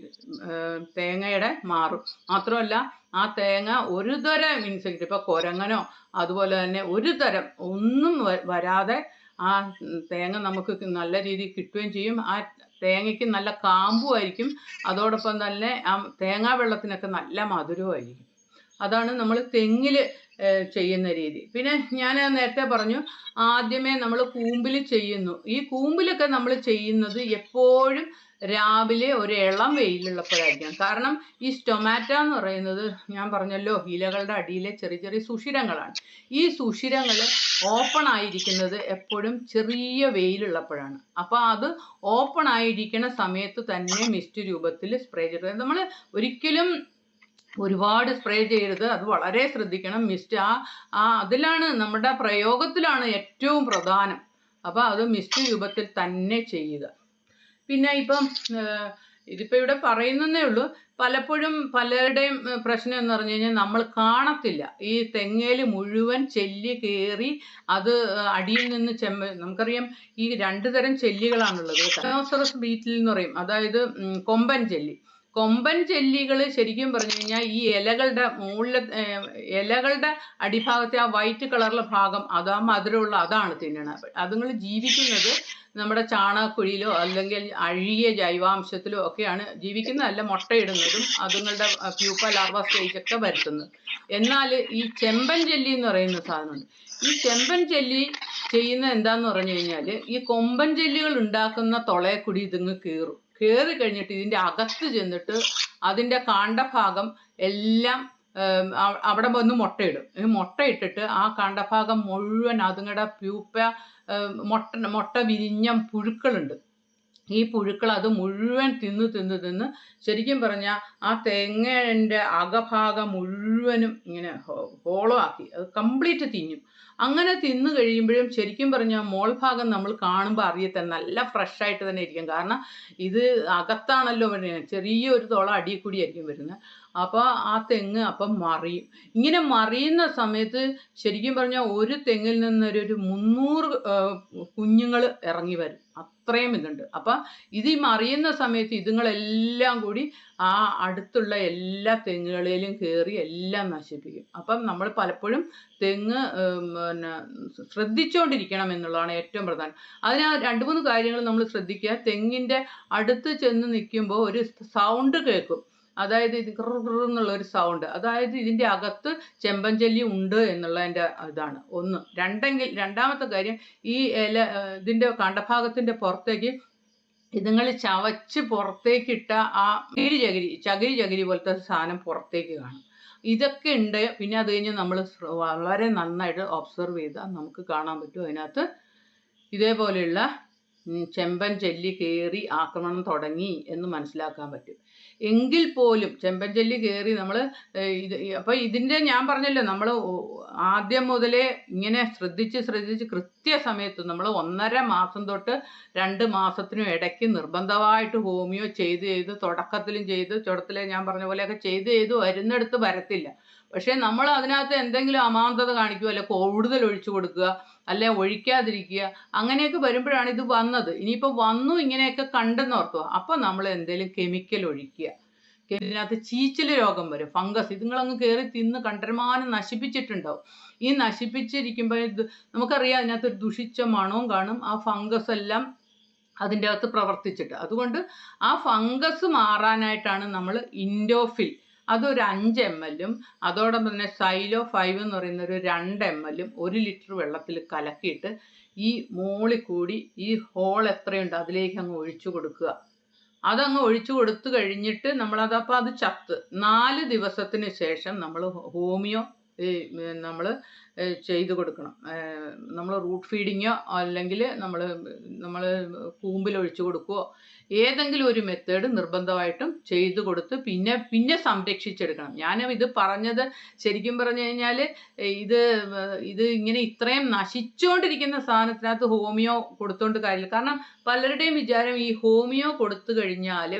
തേങ്ങയുടെ മാറും. മാത്രമല്ല ആ തേങ്ങ ഒരു തരം ഇൻസെക്റ്റ്, ഇപ്പോൾ കുരങ്ങനോ അതുപോലെ തന്നെ ഒരു തരം ഒന്നും വരാതെ ആ തേങ്ങ നമുക്ക് നല്ല രീതിയിൽ കിട്ടുകയും ചെയ്യും. ആ തേങ്ങയ്ക്ക് നല്ല കാമ്പുമായിരിക്കും. അതോടൊപ്പം തന്നെ ആ തേങ്ങാ വെള്ളത്തിനൊക്കെ നല്ല മധുരവുമായിരിക്കും. അതാണ് നമ്മൾ തെങ്ങിൽ ചെയ്യുന്ന രീതി. പിന്നെ ഞാൻ നേരത്തെ പറഞ്ഞു, ആദ്യമേ നമ്മൾ കൂമ്പിൽ ചെയ്യുന്നു. ഈ കൂമ്പിലൊക്കെ നമ്മൾ ചെയ്യുന്നത് എപ്പോഴും രാവിലെ ഒരു ഇളം വെയിലുള്ളപ്പോഴായിരിക്കണം. കാരണം ഈ സ്റ്റൊമാറ്റ എന്ന് പറയുന്നത് ഞാൻ പറഞ്ഞല്ലോ ഇലകളുടെ അടിയിലെ ചെറിയ ചെറിയ സുഷിരങ്ങളാണ്. ഈ സുഷിരങ്ങൾ ഓപ്പൺ ആയിരിക്കുന്നത് എപ്പോഴും ചെറിയ വെയിലുള്ളപ്പോഴാണ്. അപ്പോൾ അത് ഓപ്പൺ ആയിരിക്കുന്ന സമയത്ത് തന്നെ മിസ്റ്റ് രൂപത്തിൽ സ്പ്രേ ചെയ്തത്. നമ്മൾ ഒരിക്കലും ഒരുപാട് സ്പ്രേ ചെയ്യരുത്. അത് വളരെ ശ്രദ്ധിക്കണം. മിസ്റ്റ് അതിലാണ് നമ്മുടെ പ്രയോഗത്തിലാണ് ഏറ്റവും പ്രധാനം. അപ്പോൾ അത് മിസ്റ്റ് രൂപത്തിൽ തന്നെ ചെയ്യുക. പിന്നെ ഇപ്പം ഇതിപ്പോൾ ഇവിടെ പറയുന്നതേ ഉള്ളൂ. പലപ്പോഴും പലരുടെയും പ്രശ്നം എന്ന് പറഞ്ഞു കഴിഞ്ഞാൽ നമ്മൾ കാണത്തില്ല. ഈ തെങ്ങേൽ മുഴുവൻ ചെല്ലി കയറി അത് അടിയിൽ നിന്ന് നമുക്കറിയാം ഈ 2 തരം ചെല്ലികളാണുള്ളത്. റൈനോസറസ് ബീറ്റിൽ എന്ന് പറയും, അതായത് കൊമ്പൻ ചെല്ലി. കൊമ്പൻ ചെല്ലികൾ ശരിക്കും പറഞ്ഞു കഴിഞ്ഞാൽ ഈ ഇലകളുടെ മുകളിലെ ഇലകളുടെ അടിഭാഗത്തെ ആ വൈറ്റ് കളറിലെ ഭാഗം, അതാ മധുരമുള്ള അതാണ് തിന്നണത്. അതുങ്ങൾ ജീവിക്കുന്നത് നമ്മുടെ ചാണകക്കുഴിയിലോ അല്ലെങ്കിൽ അഴുകിയ ജൈവാംശത്തിലോ ഒക്കെയാണ് ജീവിക്കുന്നതല്ല, മുട്ടയിടുന്നതും അതുങ്ങളുടെ പ്യൂപ്പ ലാർവ സ്റ്റേജൊക്കെ വരുത്തുന്നത്. എന്നാൽ ഈ ചെമ്പൻ ചെല്ലി എന്ന് പറയുന്ന സാധനമുണ്ട്. ഈ ചെമ്പൻ ചെല്ലി ചെയ്യുന്നത് എന്താന്ന് പറഞ്ഞു കഴിഞ്ഞാൽ ഈ കൊമ്പൻ ചെല്ലികൾ ഉണ്ടാക്കുന്ന തുളയെക്കുടി ഇതുങ്ങ് കയറി കഴിഞ്ഞിട്ട് ഇതിൻ്റെ അകത്ത് ചെന്നിട്ട് അതിൻ്റെ കാണ്ഡഭാഗം എല്ലാം അവിടെ വന്ന് മുട്ടയിടും. മുട്ടയിട്ടിട്ട് ആ കാണ്ഡഭാഗം മുഴുവൻ അതുങ്ങളുടെ പ്യൂപ്പ മുട്ട വിരിഞ്ഞ പുഴുക്കളുണ്ട്. ഈ പുഴുക്കൾ അത് മുഴുവൻ തിന്ന് ശരിക്കും പറഞ്ഞാൽ ആ തെങ്ങിൻ്റെ അകഭാഗം മുഴുവനും ഇങ്ങനെ ഹോളോ ആക്കി അത് കംപ്ലീറ്റ് തിന്നും. അങ്ങനെ തിന്നു കഴിയുമ്പോഴും ശരിക്കും പറഞ്ഞാൽ മോൾ ഭാഗം നമ്മൾ കാണുമ്പോൾ അറിയത്തില്ല, നല്ല ഫ്രഷായിട്ട് തന്നെ ഇരിക്കും. കാരണം ഇത് അകത്താണല്ലോ വരുന്നത്, ചെറിയൊരു തുള അടിയിൽ കൂടി ആയിരിക്കും വരുന്നത്. അപ്പോൾ ആ തെങ്ങ് അപ്പം മറിയും. ഇങ്ങനെ മറിയുന്ന സമയത്ത് ശരിക്കും പറഞ്ഞാൽ ഒരു തെങ്ങിൽ നിന്നൊരു 300 കുഞ്ഞുങ്ങൾ ഇറങ്ങി വരും. അത്രയും ഇതുണ്ട്. അപ്പം ഇത് ഈ മറിയുന്ന സമയത്ത് ഇതുങ്ങളെല്ലാം കൂടി ആ അടുത്തുള്ള എല്ലാ തെങ്ങുകളിലും കയറി എല്ലാം നശിപ്പിക്കും. അപ്പം നമ്മൾ പലപ്പോഴും തെങ്ങ് പിന്നെ ശ്രദ്ധിച്ചുകൊണ്ടിരിക്കണം എന്നുള്ളതാണ് ഏറ്റവും പ്രധാനം. അതിന് 2-3 കാര്യങ്ങൾ നമ്മൾ ശ്രദ്ധിക്കുക. തെങ്ങിൻ്റെ അടുത്ത് ചെന്ന് നിൽക്കുമ്പോൾ ഒരു സൗണ്ട് കേൾക്കും. അതായത് ഇത് എന്നുള്ള ഒരു സൗണ്ട്, അതായത് ഇതിൻ്റെ അകത്ത് ചെമ്പൻ ചെല്ലി ഉണ്ട് എന്നുള്ളതിൻ്റെ ഇതാണ് ഒന്ന്. രണ്ടാമത്തെ കാര്യം, ഈ ഇതിൻ്റെ കാണ്ഡഭാഗത്തിൻ്റെ പുറത്തേക്ക് ഇതുങ്ങൾ ചവച്ച് പുറത്തേക്കിട്ട ആ ചകിരി പോലത്തെ സാധനം പുറത്തേക്ക് കാണും. ഇതൊക്കെ ഉണ്ട്. പിന്നെ അത് കഴിഞ്ഞ് നമ്മൾ വളരെ നന്നായിട്ട് ഒബ്സർവ് ചെയ്താൽ നമുക്ക് കാണാൻ പറ്റും അതിനകത്ത് ഇതേപോലെയുള്ള ചെമ്പൻ ചെല്ലി കയറി ആക്രമണം തുടങ്ങി എന്ന് മനസ്സിലാക്കാൻ പറ്റും. എങ്കിൽ പോലും ചെമ്പൻ ചെല്ലി കയറി നമ്മൾ അപ്പോൾ ഇതിൻ്റെ ഞാൻ പറഞ്ഞല്ലോ, നമ്മൾ ആദ്യം മുതലേ ഇങ്ങനെ ശ്രദ്ധിച്ച് കൃത്യസമയത്ത് നമ്മൾ 1.5 മാസം തൊട്ട് 2 മാസത്തിനും ഇടയ്ക്ക് നിർബന്ധമായിട്ട് ഹോമിയോ ചെയ്ത് തുടക്കത്തിലും ചുടത്തിലെ ഞാൻ പറഞ്ഞ പോലെയൊക്കെ ചെയ്ത് വരുന്നിടത്ത് വരത്തില്ല. പക്ഷേ നമ്മൾ അതിനകത്ത് എന്തെങ്കിലും അമാന്തത കാണിക്കുക, അല്ലെ കൂടുതൽ ഒഴിച്ചു കൊടുക്കുക, അല്ലെ ഒഴിക്കാതിരിക്കുക, അങ്ങനെയൊക്കെ വരുമ്പോഴാണ് ഇത് വന്നത്. ഇനിയിപ്പോൾ വന്നു ഇങ്ങനെയൊക്കെ കണ്ടെന്ന് ഓർക്കുക, അപ്പം നമ്മൾ എന്തെങ്കിലും കെമിക്കൽ ഒഴിക്കുക. ഇതിനകത്ത് ചീച്ചിൽ രോഗം വരും, ഫംഗസ്. ഇതുങ്ങളങ്ങ് കയറി തിന്ന് കണ്ടമാനം നശിപ്പിച്ചിട്ടുണ്ടാവും. ഈ നശിപ്പിച്ചിരിക്കുമ്പോൾ ഇത് നമുക്കറിയാം അതിനകത്തൊരു ദുഷിച്ച മണവും കാണും. ആ ഫംഗസ് എല്ലാം അതിൻ്റെ അകത്ത് പ്രവർത്തിച്ചിട്ട്, അതുകൊണ്ട് ആ ഫംഗസ് മാറാനായിട്ടാണ് നമ്മൾ ഇൻഡോഫിൽ അതൊരു 5 ml അതോടൊപ്പം തന്നെ സൈലോ 5 എന്ന് പറയുന്ന ഒരു 2 ml 1 ലിറ്റർ വെള്ളത്തിൽ കലക്കിയിട്ട് ഈ മോളിൽ കൂടി ഈ ഹോൾ എത്രയുണ്ട് അതിലേക്ക് അങ്ങ് ഒഴിച്ചു കൊടുക്കുക. അതങ്ങ് ഒഴിച്ചു കൊടുത്തു കഴിഞ്ഞിട്ട് നമ്മളതപ്പോൾ അത് ചത്ത് 4 ദിവസത്തിന് ശേഷം നമ്മൾ ഹോമിയോ നമ്മൾ ചെയ്തു കൊടുക്കണം. നമ്മൾ റൂട്ട് ഫീഡിങ്ങോ അല്ലെങ്കിൽ നമ്മൾ കൂമ്പിൽ ഒഴിച്ചു കൊടുക്കുകയോ ഏതെങ്കിലും ഒരു മെത്തേഡ് നിർബന്ധമായിട്ടും ചെയ്തു കൊടുത്ത് പിന്നെ സംരക്ഷിച്ചെടുക്കണം. ഞാൻ ഇത് പറഞ്ഞത് ശരിക്കും പറഞ്ഞു കഴിഞ്ഞാൽ ഇത് ഇങ്ങനെ ഇത്രയും നശിച്ചുകൊണ്ടിരിക്കുന്ന സാധനത്തിനകത്ത് ഹോമിയോ കൊടുത്തോണ്ട് കാര്യമില്ല. കാരണം പലരുടെയും വിചാരം ഈ ഹോമിയോ കൊടുത്തു കഴിഞ്ഞാൽ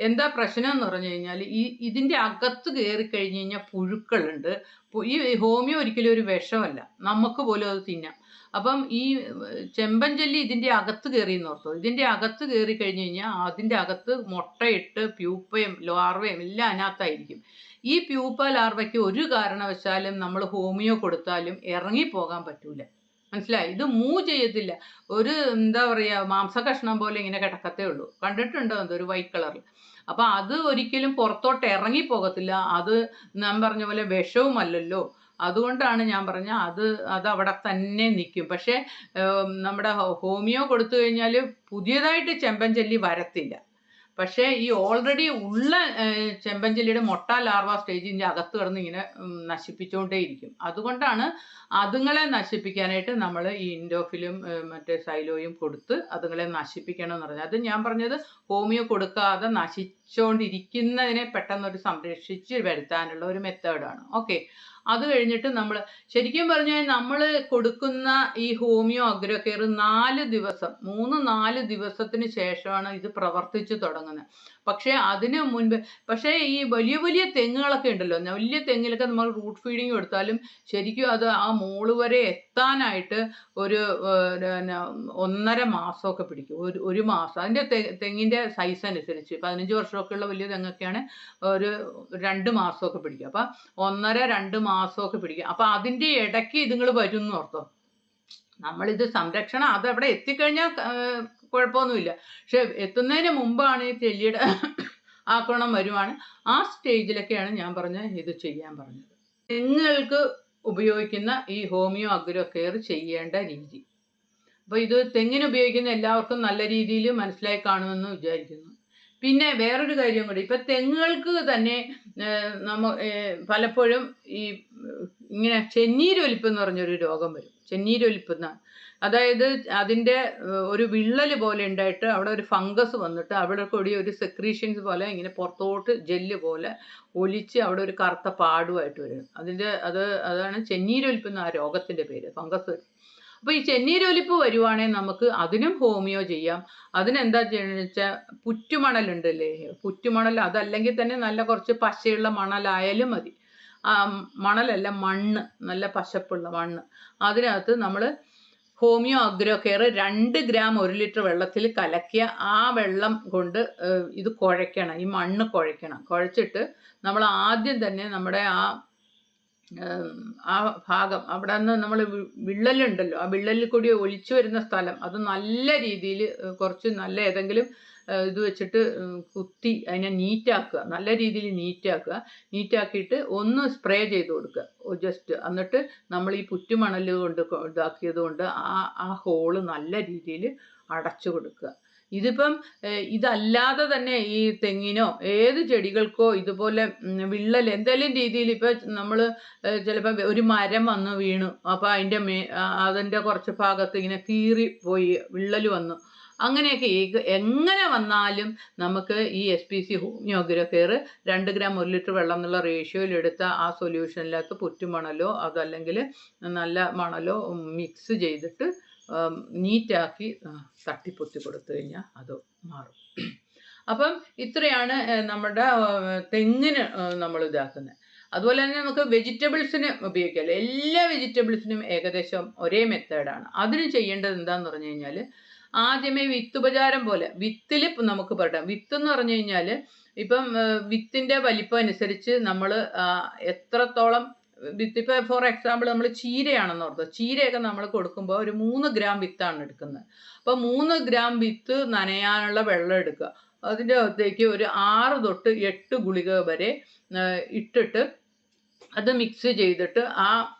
എന്താ പ്രശ്നം എന്ന് പറഞ്ഞു കഴിഞ്ഞാൽ ഇതിൻ്റെ അകത്ത് കയറി കഴിഞ്ഞ് കഴിഞ്ഞാൽ പുഴുക്കളുണ്ട്. ഈ ഹോമിയോ ഒരിക്കലും ഒരു വിഷമല്ല, നമുക്ക് പോലും അത് തിന്നാം. അപ്പം ഈ ചെമ്പൻ ചെല്ലി ഇതിൻ്റെ അകത്ത് കയറി എന്ന് ഓർത്തോ. ഇതിൻ്റെ അകത്ത് കയറി കഴിഞ്ഞ് കഴിഞ്ഞാൽ അതിൻ്റെ അകത്ത് മുട്ടയിട്ട് പ്യൂപ്പയും ലാർവയും എല്ലാം അതിനകത്തായിരിക്കും. ഈ പ്യൂപ്പ ലാർവയ്ക്ക് ഒരു കാരണവശാലും നമ്മൾ ഹോമിയോ കൊടുത്താലും ഇറങ്ങിപ്പോകാൻ പറ്റൂല. മനസ്സിലായി? ഇത് മൂവ് ചെയ്യത്തില്ല. ഒരു എന്താ പറയാ മാംസകഷ്ണം പോലെ ഇങ്ങനെ കിടക്കത്തേ ഉള്ളൂ. കണ്ടിട്ടുണ്ടോ അത് ഒരു വൈറ്റ് കളറിൽ. അപ്പൊ അത് ഒരിക്കലും പുറത്തോട്ട് ഇറങ്ങി പോകത്തില്ല. അത് ഞാൻ പറഞ്ഞ പോലെ വിഷവുമല്ലല്ലോ. അതുകൊണ്ടാണ് ഞാൻ പറഞ്ഞ അത് അവിടെ തന്നെ നിൽക്കും. പക്ഷെ നമ്മുടെ ഹോമിയോ കൊടുത്തു കഴിഞ്ഞാൽ പുതിയതായിട്ട് ചെമ്പൻചെല്ലി വരത്തില്ല. പക്ഷേ ഈ ഓൾറെഡി ഉള്ള ചെമ്പൻചെല്ലിയുടെ മൊട്ട ലാർവ സ്റ്റേജിൻ്റെ അകത്ത് കിടന്ന് ഇങ്ങനെ നശിപ്പിച്ചുകൊണ്ടേയിരിക്കും. അതുകൊണ്ടാണ് അതുങ്ങളെ നശിപ്പിക്കാനായിട്ട് നമ്മൾ ഈ ഇൻഡോഫിലും മറ്റേ സൈലോയും കൊടുത്ത് അതുങ്ങളെ നശിപ്പിക്കണം എന്ന് പറഞ്ഞത്. അത് ഞാൻ പറഞ്ഞത് ഹോമിയോ കൊടുക്കാതെ നശിച്ചുകൊണ്ടിരിക്കുന്നതിനെ പെട്ടെന്നൊരു സംരക്ഷിച്ച് വരുത്താനുള്ള ഒരു മെത്തേഡാണ്. ഓക്കെ. അത് കഴിഞ്ഞിട്ട് നമ്മൾ ശരിക്കും പറഞ്ഞാൽ നമ്മൾ കൊടുക്കുന്ന ഈ ഹോമിയോ അഗ്രോ കെയർ 3-4 ദിവസത്തിന് ശേഷമാണ് ഇത് പ്രവർത്തിച്ചു തുടങ്ങുന്നത്. പക്ഷേ അതിന് മുൻപ് ഈ വലിയ വലിയ തെങ്ങുകളൊക്കെ ഉണ്ടല്ലോ, വലിയ തെങ്ങിലൊക്കെ നമ്മൾ റൂട്ട് ഫീഡിങ് കൊടുത്താലും ശരിക്കും അത് ആ മോള് വരെ എത്താനായിട്ട് ഒരു 1.5 മാസമൊക്കെ പിടിക്കും. ഒരു മാസം. അതിൻ്റെ തെങ്ങിൻ്റെ സൈസ് അനുസരിച്ച് 15 വർഷമൊക്കെ ഉള്ള വലിയ തെങ്ങൊക്കെയാണ് ഒരു 2 മാസമൊക്കെ പിടിക്കും. അപ്പം 1.5-2 മാസമൊക്കെ പിടിക്കും. അപ്പം അതിൻ്റെ ഇടയ്ക്ക് ഇതുങ്ങൾ വരും എന്ന് ഓർത്തോ. നമ്മളിത് സംരക്ഷണം അതവിടെ എത്തിക്കഴിഞ്ഞാൽ കുഴപ്പമൊന്നുമില്ല. പക്ഷെ എത്തുന്നതിന് മുമ്പാണ് ഈ ചെല്ലിയുടെ ആക്രമണം വരുവാണ്. ആ സ്റ്റേജിലൊക്കെയാണ് ഞാൻ ഇത് ചെയ്യാൻ പറഞ്ഞത്. തെങ്ങുകൾക്ക് ഉപയോഗിക്കുന്ന ഈ ഹോമിയോ അഗ്രോ കെയർ ചെയ്യേണ്ട രീതി. അപ്പോൾ ഇത് തെങ്ങിന് ഉപയോഗിക്കുന്ന എല്ലാവർക്കും നല്ല രീതിയിൽ മനസ്സിലായി കാണുമെന്ന് വിചാരിക്കുന്നു. പിന്നെ വേറൊരു കാര്യം കൂടി, ഇപ്പം തെങ്ങുകൾക്ക് തന്നെ പലപ്പോഴും ഈ ഇങ്ങനെ ചെന്നീരൊലിപ്പ് എന്ന് പറഞ്ഞൊരു രോഗം വരും. ചെന്നീരൊലിപ്പ് എന്നാണ്. അതായത് അതിൻ്റെ ഒരു വിള്ളൽ പോലെ ഉണ്ടായിട്ട് അവിടെ ഒരു ഫംഗസ് വന്നിട്ട് അവിടെ കൂടി ഒരു സെക്രീഷൻസ് പോലെ ഇങ്ങനെ പുറത്തോട്ട് ജെല്ല് പോലെ ഒലിച്ച് അവിടെ ഒരു കറുത്ത പാടുമായിട്ട് വരും. അതാണ് ചെന്നീരൊലിപ്പ് എന്ന ആ രോഗത്തിൻ്റെ പേര്, ഫംഗസ്. അപ്പോൾ ഈ ചെന്നീരൊലിപ്പ് വരുവാണെങ്കിൽ നമുക്ക് അതിനും ഹോമിയോ ചെയ്യാം. അതിനെന്താ ചെയ്യുന്നത് വെച്ചാൽ പുറ്റുമണലുണ്ടല്ലേ, പുറ്റുമണൽ, അതല്ലെങ്കിൽ തന്നെ നല്ല കുറച്ച് പശയുള്ള മണലായാലും മതി. മണലല്ല, മണ്ണ്, നല്ല പശപ്പുള്ള മണ്ണ്. അതിനകത്ത് നമ്മൾ homeo agro care 2 gram 1 litre വെള്ളത്തിൽ കലക്കിയ ആ വെള്ളം കൊണ്ട് ഇത് കുഴയ്ക്കണം. ഈ മണ്ണ് കുഴയ്ക്കണം. കുഴച്ചിട്ട് നമ്മൾ ആദ്യം തന്നെ നമ്മുടെ ആ ഭാഗം അവിടെ നിന്ന് നമ്മൾ വിള്ളലുണ്ടല്ലോ, ആ വിള്ളലിൽ കൂടി ഒലിച്ചു വരുന്ന സ്ഥലം അത് നല്ല രീതിയിൽ കുറച്ച് നല്ല ഏതെങ്കിലും ഇത് വെച്ചിട്ട് കുത്തി അതിനെ നീറ്റാക്കുക. നല്ല രീതിയിൽ നീറ്റാക്കിയിട്ട് ഒന്ന് സ്പ്രേ ചെയ്ത് കൊടുക്കുക ജസ്റ്റ്. എന്നിട്ട് നമ്മൾ ഈ പുറ്റുമണൽ കൊണ്ട് ഇതാക്കിയത് കൊണ്ട് ആ ഹോള് നല്ല രീതിയിൽ അടച്ചു കൊടുക്കുക. ഇതിപ്പം ഇതല്ലാതെ തന്നെ ഈ തെങ്ങിനോ ഏത് ചെടികൾക്കോ ഇതുപോലെ വിള്ളൽ എന്തെങ്കിലും രീതിയിൽ ഇപ്പം നമ്മൾ ചിലപ്പോൾ ഒരു മരം വന്ന് വീണു, അപ്പോൾ അതിൻ്റെ കുറച്ച് ഭാഗത്ത് ഇങ്ങനെ കീറി പോയി വിള്ളൽ വന്നു, അങ്ങനെയൊക്കെ എങ്ങനെ വന്നാലും നമുക്ക് ഈ SPC homeo agro care 2 gram 1 litre വെള്ളം എന്നുള്ള റേഷ്യോയിലെടുത്ത ആ സൊല്യൂഷനിനകത്ത് പുറ്റുമണലോ അതല്ലെങ്കിൽ നല്ല മണലോ മിക്സ് ചെയ്തിട്ട് നീറ്റാക്കി തട്ടിപ്പൊത്തി കൊടുത്തു കഴിഞ്ഞാൽ അത് മാറും. അപ്പം ഇത്രയാണ് നമ്മുടെ തെങ്ങിന് നമ്മൾ ഇതാക്കുന്നത്. അതുപോലെ തന്നെ നമുക്ക് വെജിറ്റബിൾസിന് ഉപയോഗിക്കാമല്ലോ. എല്ലാ വെജിറ്റബിൾസിനും ഏകദേശം ഒരേ മെത്തേഡാണ്. അതിന് ചെയ്യേണ്ടത് എന്താണെന്ന് പറഞ്ഞു കഴിഞ്ഞാൽ ആദ്യമേ വിത്തുപചാരം പോലെ വിത്തിൽ നമുക്ക് പറയാം. വിത്ത് എന്ന് പറഞ്ഞു കഴിഞ്ഞാൽ ഇപ്പം വിത്തിൻ്റെ വലിപ്പം അനുസരിച്ച് നമ്മൾ എത്രത്തോളം വിത്ത്, ഇപ്പോൾ ഫോർ എക്സാമ്പിൾ നമ്മൾ ചീരയാണെന്ന് ഓർത്തോ, ചീരയൊക്കെ നമ്മൾ കൊടുക്കുമ്പോൾ ഒരു 3 ഗ്രാം വിത്താണ് എടുക്കുന്നത്. അപ്പോൾ 3 ഗ്രാം വിത്ത് നനയാനുള്ള വെള്ളം എടുക്കുക. അതിൻ്റെ അകത്തേക്ക് ഒരു 6 തൊട്ട് 8 ഗുളിക വരെ ഇട്ടിട്ട് അത് മിക്സ് ചെയ്തിട്ട് ആ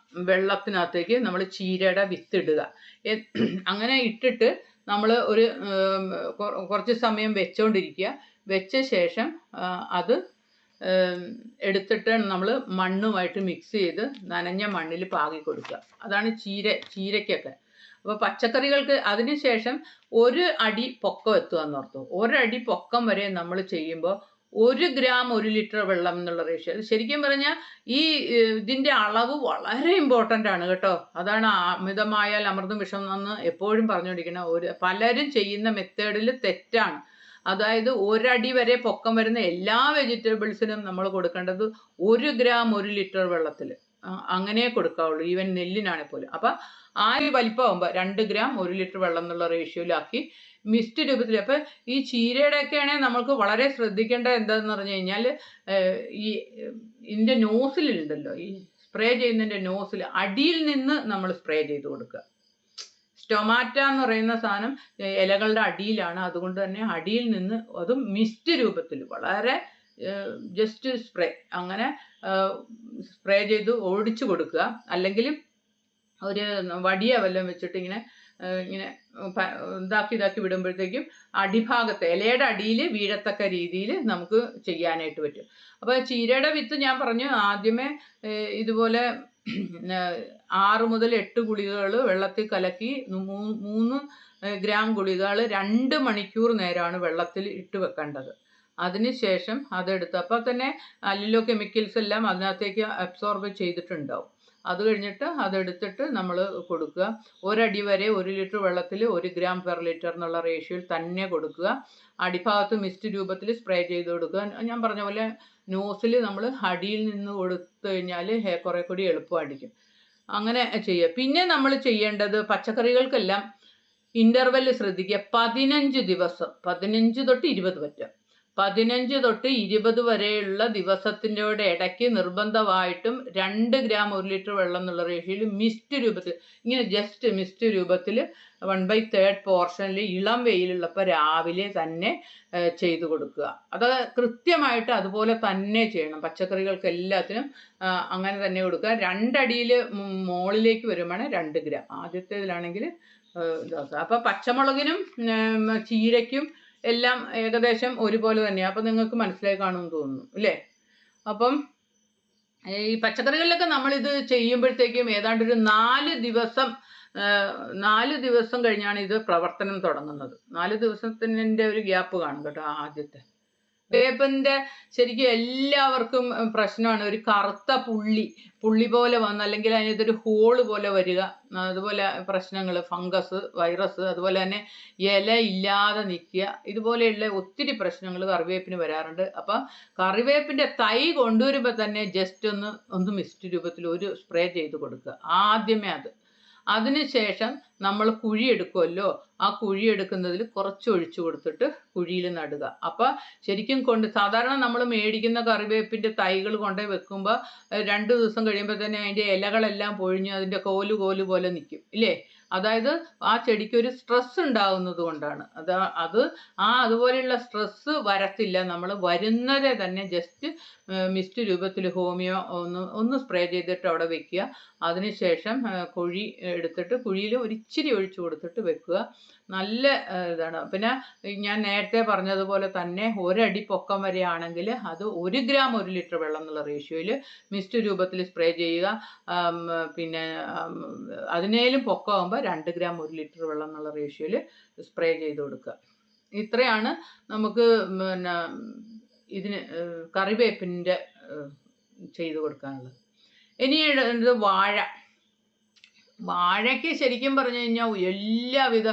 വെള്ളത്തിനകത്തേക്ക് നമ്മൾ ചീരയുടെ വിത്ത് ഇടുക. അങ്ങനെ ഇട്ടിട്ട് നമ്മൾ ഒരു കുറച്ച് സമയം വെച്ചുകൊണ്ടിരിക്കുക. വെച്ച ശേഷം അത് എടുത്തിട്ട് നമ്മൾ മണ്ണുമായിട്ട് മിക്സ് ചെയ്ത് നനഞ്ഞ മണ്ണിൽ പാകി കൊടുക്കുക. അതാണ് ചീരയ്ക്കൊക്കെ. അപ്പോൾ പച്ചക്കറികൾക്ക് അതിന് ശേഷം 1 അടി പൊക്കം എത്തുക എന്നോർത്തു. 1 അടി പൊക്കം വരെ നമ്മൾ ചെയ്യുമ്പോൾ 1 ഗ്രാം 1 ലിറ്റർ വെള്ളം എന്നുള്ള റേഷ്യോ. ശരിക്കും പറഞ്ഞാൽ ഇതിൻ്റെ അളവ് വളരെ ഇമ്പോർട്ടൻ്റ് ആണ് കേട്ടോ. അതാണ് അമിതമായാൽ അമൃതും വിഷം എന്ന് എപ്പോഴും പറഞ്ഞുകൊണ്ടിരിക്കുന്നത്. പലരും ചെയ്യുന്ന മെത്തേഡിൽ തെറ്റാണ്. അതായത് 1 അടി വരെ പൊക്കം വരുന്ന എല്ലാ വെജിറ്റബിൾസിനും നമ്മൾ കൊടുക്കേണ്ടത് 1 ഗ്രാം 1 ലിറ്റർ വെള്ളത്തിൽ അങ്ങനെ കൊടുക്കാവുള്ളൂ, ഈവൻ നെല്ലിനാണെങ്കിൽ പോലും. അപ്പം ആ വലിപ്പമാകുമ്പോൾ 2 ഗ്രാം 1 ലിറ്റർ വെള്ളം എന്നുള്ള റേഷ്യോയിലാക്കി മിസ്റ്റ് രൂപത്തിൽ. അപ്പം ഈ ചീരയുടെയൊക്കെ ആണെങ്കിൽ നമുക്ക് വളരെ ശ്രദ്ധിക്കേണ്ടത് എന്താണെന്ന് പറഞ്ഞു കഴിഞ്ഞാൽ ഇതിൻ്റെ നോസിലുണ്ടല്ലോ, ഈ സ്പ്രേ ചെയ്യുന്നതിൻ്റെ നോസിൽ അടിയിൽ നിന്ന് നമ്മൾ സ്പ്രേ ചെയ്ത് കൊടുക്കുക. സ്റ്റൊമാറ്റ എന്ന് പറയുന്ന സാധനം ഇലകളുടെ അടിയിലാണ്. അതുകൊണ്ട് തന്നെ അടിയിൽ നിന്ന് അതും മിസ്റ്റ് രൂപത്തിൽ വളരെ ജസ്റ്റ് സ്പ്രേ അങ്ങനെ സ്പ്രേ ചെയ്ത് ഓടിച്ചു കൊടുക്കുക. അല്ലെങ്കിൽ ഒരു വടിയ വല്ലതും വെച്ചിട്ട് ഇങ്ങനെ ഇതാക്കി വിടുമ്പോഴത്തേക്കും അടിഭാഗത്ത് ഇലയുടെ അടിയിൽ വീഴത്തക്ക രീതിയിൽ നമുക്ക് ചെയ്യാനായിട്ട് പറ്റും. അപ്പോൾ ചീരയുടെ വിത്ത് ഞാൻ പറഞ്ഞു ആദ്യമേ ഇതുപോലെ 6 മുതൽ 8 ഗുളികകൾ വെള്ളത്തിൽ കലക്കി 3 ഗ്രാം ഗുളികകൾ 2 മണിക്കൂർ നേരമാണ് വെള്ളത്തിൽ ഇട്ട് വെക്കേണ്ടത്. അതിനുശേഷം അതെടുത്ത് അപ്പോൾ തന്നെ അല്ലിലോ കെമിക്കൽസ് എല്ലാം അതിനകത്തേക്ക് അബ്സോർബ് ചെയ്തിട്ടുണ്ടാവും. അത് കഴിഞ്ഞിട്ട് അതെടുത്തിട്ട് നമ്മൾ കൊടുക്കുക. 1 അടി വരെ 1 ലിറ്റർ വെള്ളത്തിൽ 1 ഗ്രാം പെർ ലിറ്റർ എന്നുള്ള റേഷ്യോയിൽ തന്നെ കൊടുക്കുക. അടിഭാഗത്ത് മിസ്റ്റ് രൂപത്തിൽ സ്പ്രേ ചെയ്ത് കൊടുക്കുക. ഞാൻ പറഞ്ഞ പോലെ നോസിൽ നമ്മൾ അടിയിൽ നിന്ന് കൊടുത്തു കഴിഞ്ഞാൽ കുറെ കൂടി എളുപ്പമായിരിക്കും. അങ്ങനെ ചെയ്യുക. പിന്നെ നമ്മൾ ചെയ്യേണ്ടത് പച്ചക്കറികൾക്കെല്ലാം ഇൻ്റർവെൽ ശ്രദ്ധിക്കുക. 15 ദിവസം 15 തൊട്ട് 20 പറ്റും. 15 തൊട്ട് 20 വരെയുള്ള ദിവസത്തിൻ്റെ ഇടയ്ക്ക് നിർബന്ധമായിട്ടും 2 ഗ്രാം 1 ലിറ്റർ വെള്ളം എന്നുള്ള റേഷ്യോയിൽ മിസ്റ്റ് രൂപത്തിൽ ഇങ്ങനെ ജസ്റ്റ് മിസ്റ്റ് രൂപത്തിൽ 1/3 പോർഷനിൽ ഇളം വെയിലുള്ളപ്പോൾ രാവിലെ തന്നെ ചെയ്തു കൊടുക്കുക. അത് കൃത്യമായിട്ട് അതുപോലെ തന്നെ ചെയ്യണം. പച്ചക്കറികൾക്ക് എല്ലാത്തിനും അങ്ങനെ തന്നെ കൊടുക്കുക. 2 അടിയിൽ മുകളിലേക്ക് വരുമ്പോൾ 2 ഗ്രാം. ആദ്യത്തേതിലാണെങ്കിൽ അപ്പോൾ പച്ചമുളകിനും ചീരയ്ക്കും എല്ലാം ഏകദേശം ഒരുപോലെ തന്നെയാണ്. അപ്പം നിങ്ങൾക്ക് മനസ്സിലായി കാണുമെന്ന് തോന്നുന്നു അല്ലേ? അപ്പം ഈ പച്ചക്കറികളിലൊക്കെ നമ്മളിത് ചെയ്യുമ്പോഴത്തേക്കും ഏതാണ്ട് ഒരു 4 ദിവസം കഴിഞ്ഞാണ് ഇത് പ്രവർത്തനം തുടങ്ങുന്നത്. 4 ദിവസത്തിൻ്റെ ഒരു ഗ്യാപ്പ് കാണും കേട്ടോ. ആദ്യത്തെ വേപ്പിൻ്റെ ശരിക്കും എല്ലാവർക്കും പ്രശ്നമാണ് ഒരു കറുത്ത പുള്ളി പോലെ വന്ന് അല്ലെങ്കിൽ അതിനകത്തൊരു ഹോള് പോലെ വരിക. അതുപോലെ പ്രശ്നങ്ങൾ ഫംഗസ് വൈറസ് അതുപോലെ തന്നെ ഇല ഇല്ലാതെ നിൽക്കുക. ഇതുപോലെയുള്ള ഒത്തിരി പ്രശ്നങ്ങൾ കറിവേപ്പിന് വരാറുണ്ട്. അപ്പം കറിവേപ്പിൻ്റെ തൈ കൊണ്ടുവരുമ്പോൾ തന്നെ ജസ്റ്റ് ഒന്ന് മിസ്റ്റ് രൂപത്തിൽ ഒരു സ്പ്രേ ചെയ്ത് കൊടുക്കുക ആദ്യമേ. അതിനുശേഷം നമ്മൾ കുഴിയെടുക്കുമല്ലോ, ആ കുഴിയെടുക്കുന്നതിൽ കുറച്ച് ഒഴിച്ചു കൊടുത്തിട്ട് കുഴിയിൽ നടുക. അപ്പം ശരിക്കും സാധാരണ നമ്മൾ മേടിക്കുന്ന കറിവേപ്പിൻ്റെ തൈകൾ കൊണ്ടുപോയി വെക്കുമ്പോൾ 2 ദിവസം കഴിയുമ്പോൾ തന്നെ അതിൻ്റെ ഇലകളെല്ലാം പൊഴിഞ്ഞ് അതിൻ്റെ കോല് പോലെ നിൽക്കും ഇല്ലേ? അതായത് ആ ചെടിക്ക് ഒരു സ്ട്രെസ് ഉണ്ടാകുന്നത് കൊണ്ടാണ്. അതുപോലെയുള്ള സ്ട്രെസ് വരത്തില്ല. നമ്മൾ വരുന്നതേ തന്നെ ജസ്റ്റ് മിസ്റ്റ് രൂപത്തിൽ ഹോമിയോ ഒന്ന് സ്പ്രേ ചെയ്തിട്ട് അവിടെ വെക്കുക. അതിനുശേഷം കുഴി എടുത്തിട്ട് കുഴിയിൽ ഒരിച്ചിരി ഒഴിച്ചു കൊടുത്തിട്ട് വെക്കുക. നല്ല ഇതാണ്. പിന്നെ ഞാൻ നേരത്തെ പറഞ്ഞതുപോലെ തന്നെ 1 അടി പൊക്കം വരെ ആണെങ്കിൽ അത് 1 ഗ്രാം 1 ലിറ്റർ വെള്ളം എന്നുള്ള റേഷ്യോയിൽ മിസ്റ്റ് രൂപത്തിൽ സ്പ്രേ ചെയ്യുക. പിന്നെ അതിനേലും പൊക്കമാകുമ്പോൾ 2 ഗ്രാം 1 ലിറ്റർ വെള്ളം എന്നുള്ള റേഷ്യോയിൽ സ്പ്രേ ചെയ്ത് കൊടുക്കുക. ഇത്രയാണ് നമുക്ക് പിന്നെ ഇതിന് കറിവേപ്പിൻ്റെ ചെയ്ത് കൊടുക്കാനുള്ളത്. ഇനി വാഴയ്ക്ക് ശരിക്കും പറഞ്ഞു കഴിഞ്ഞാൽ എല്ലാവിധ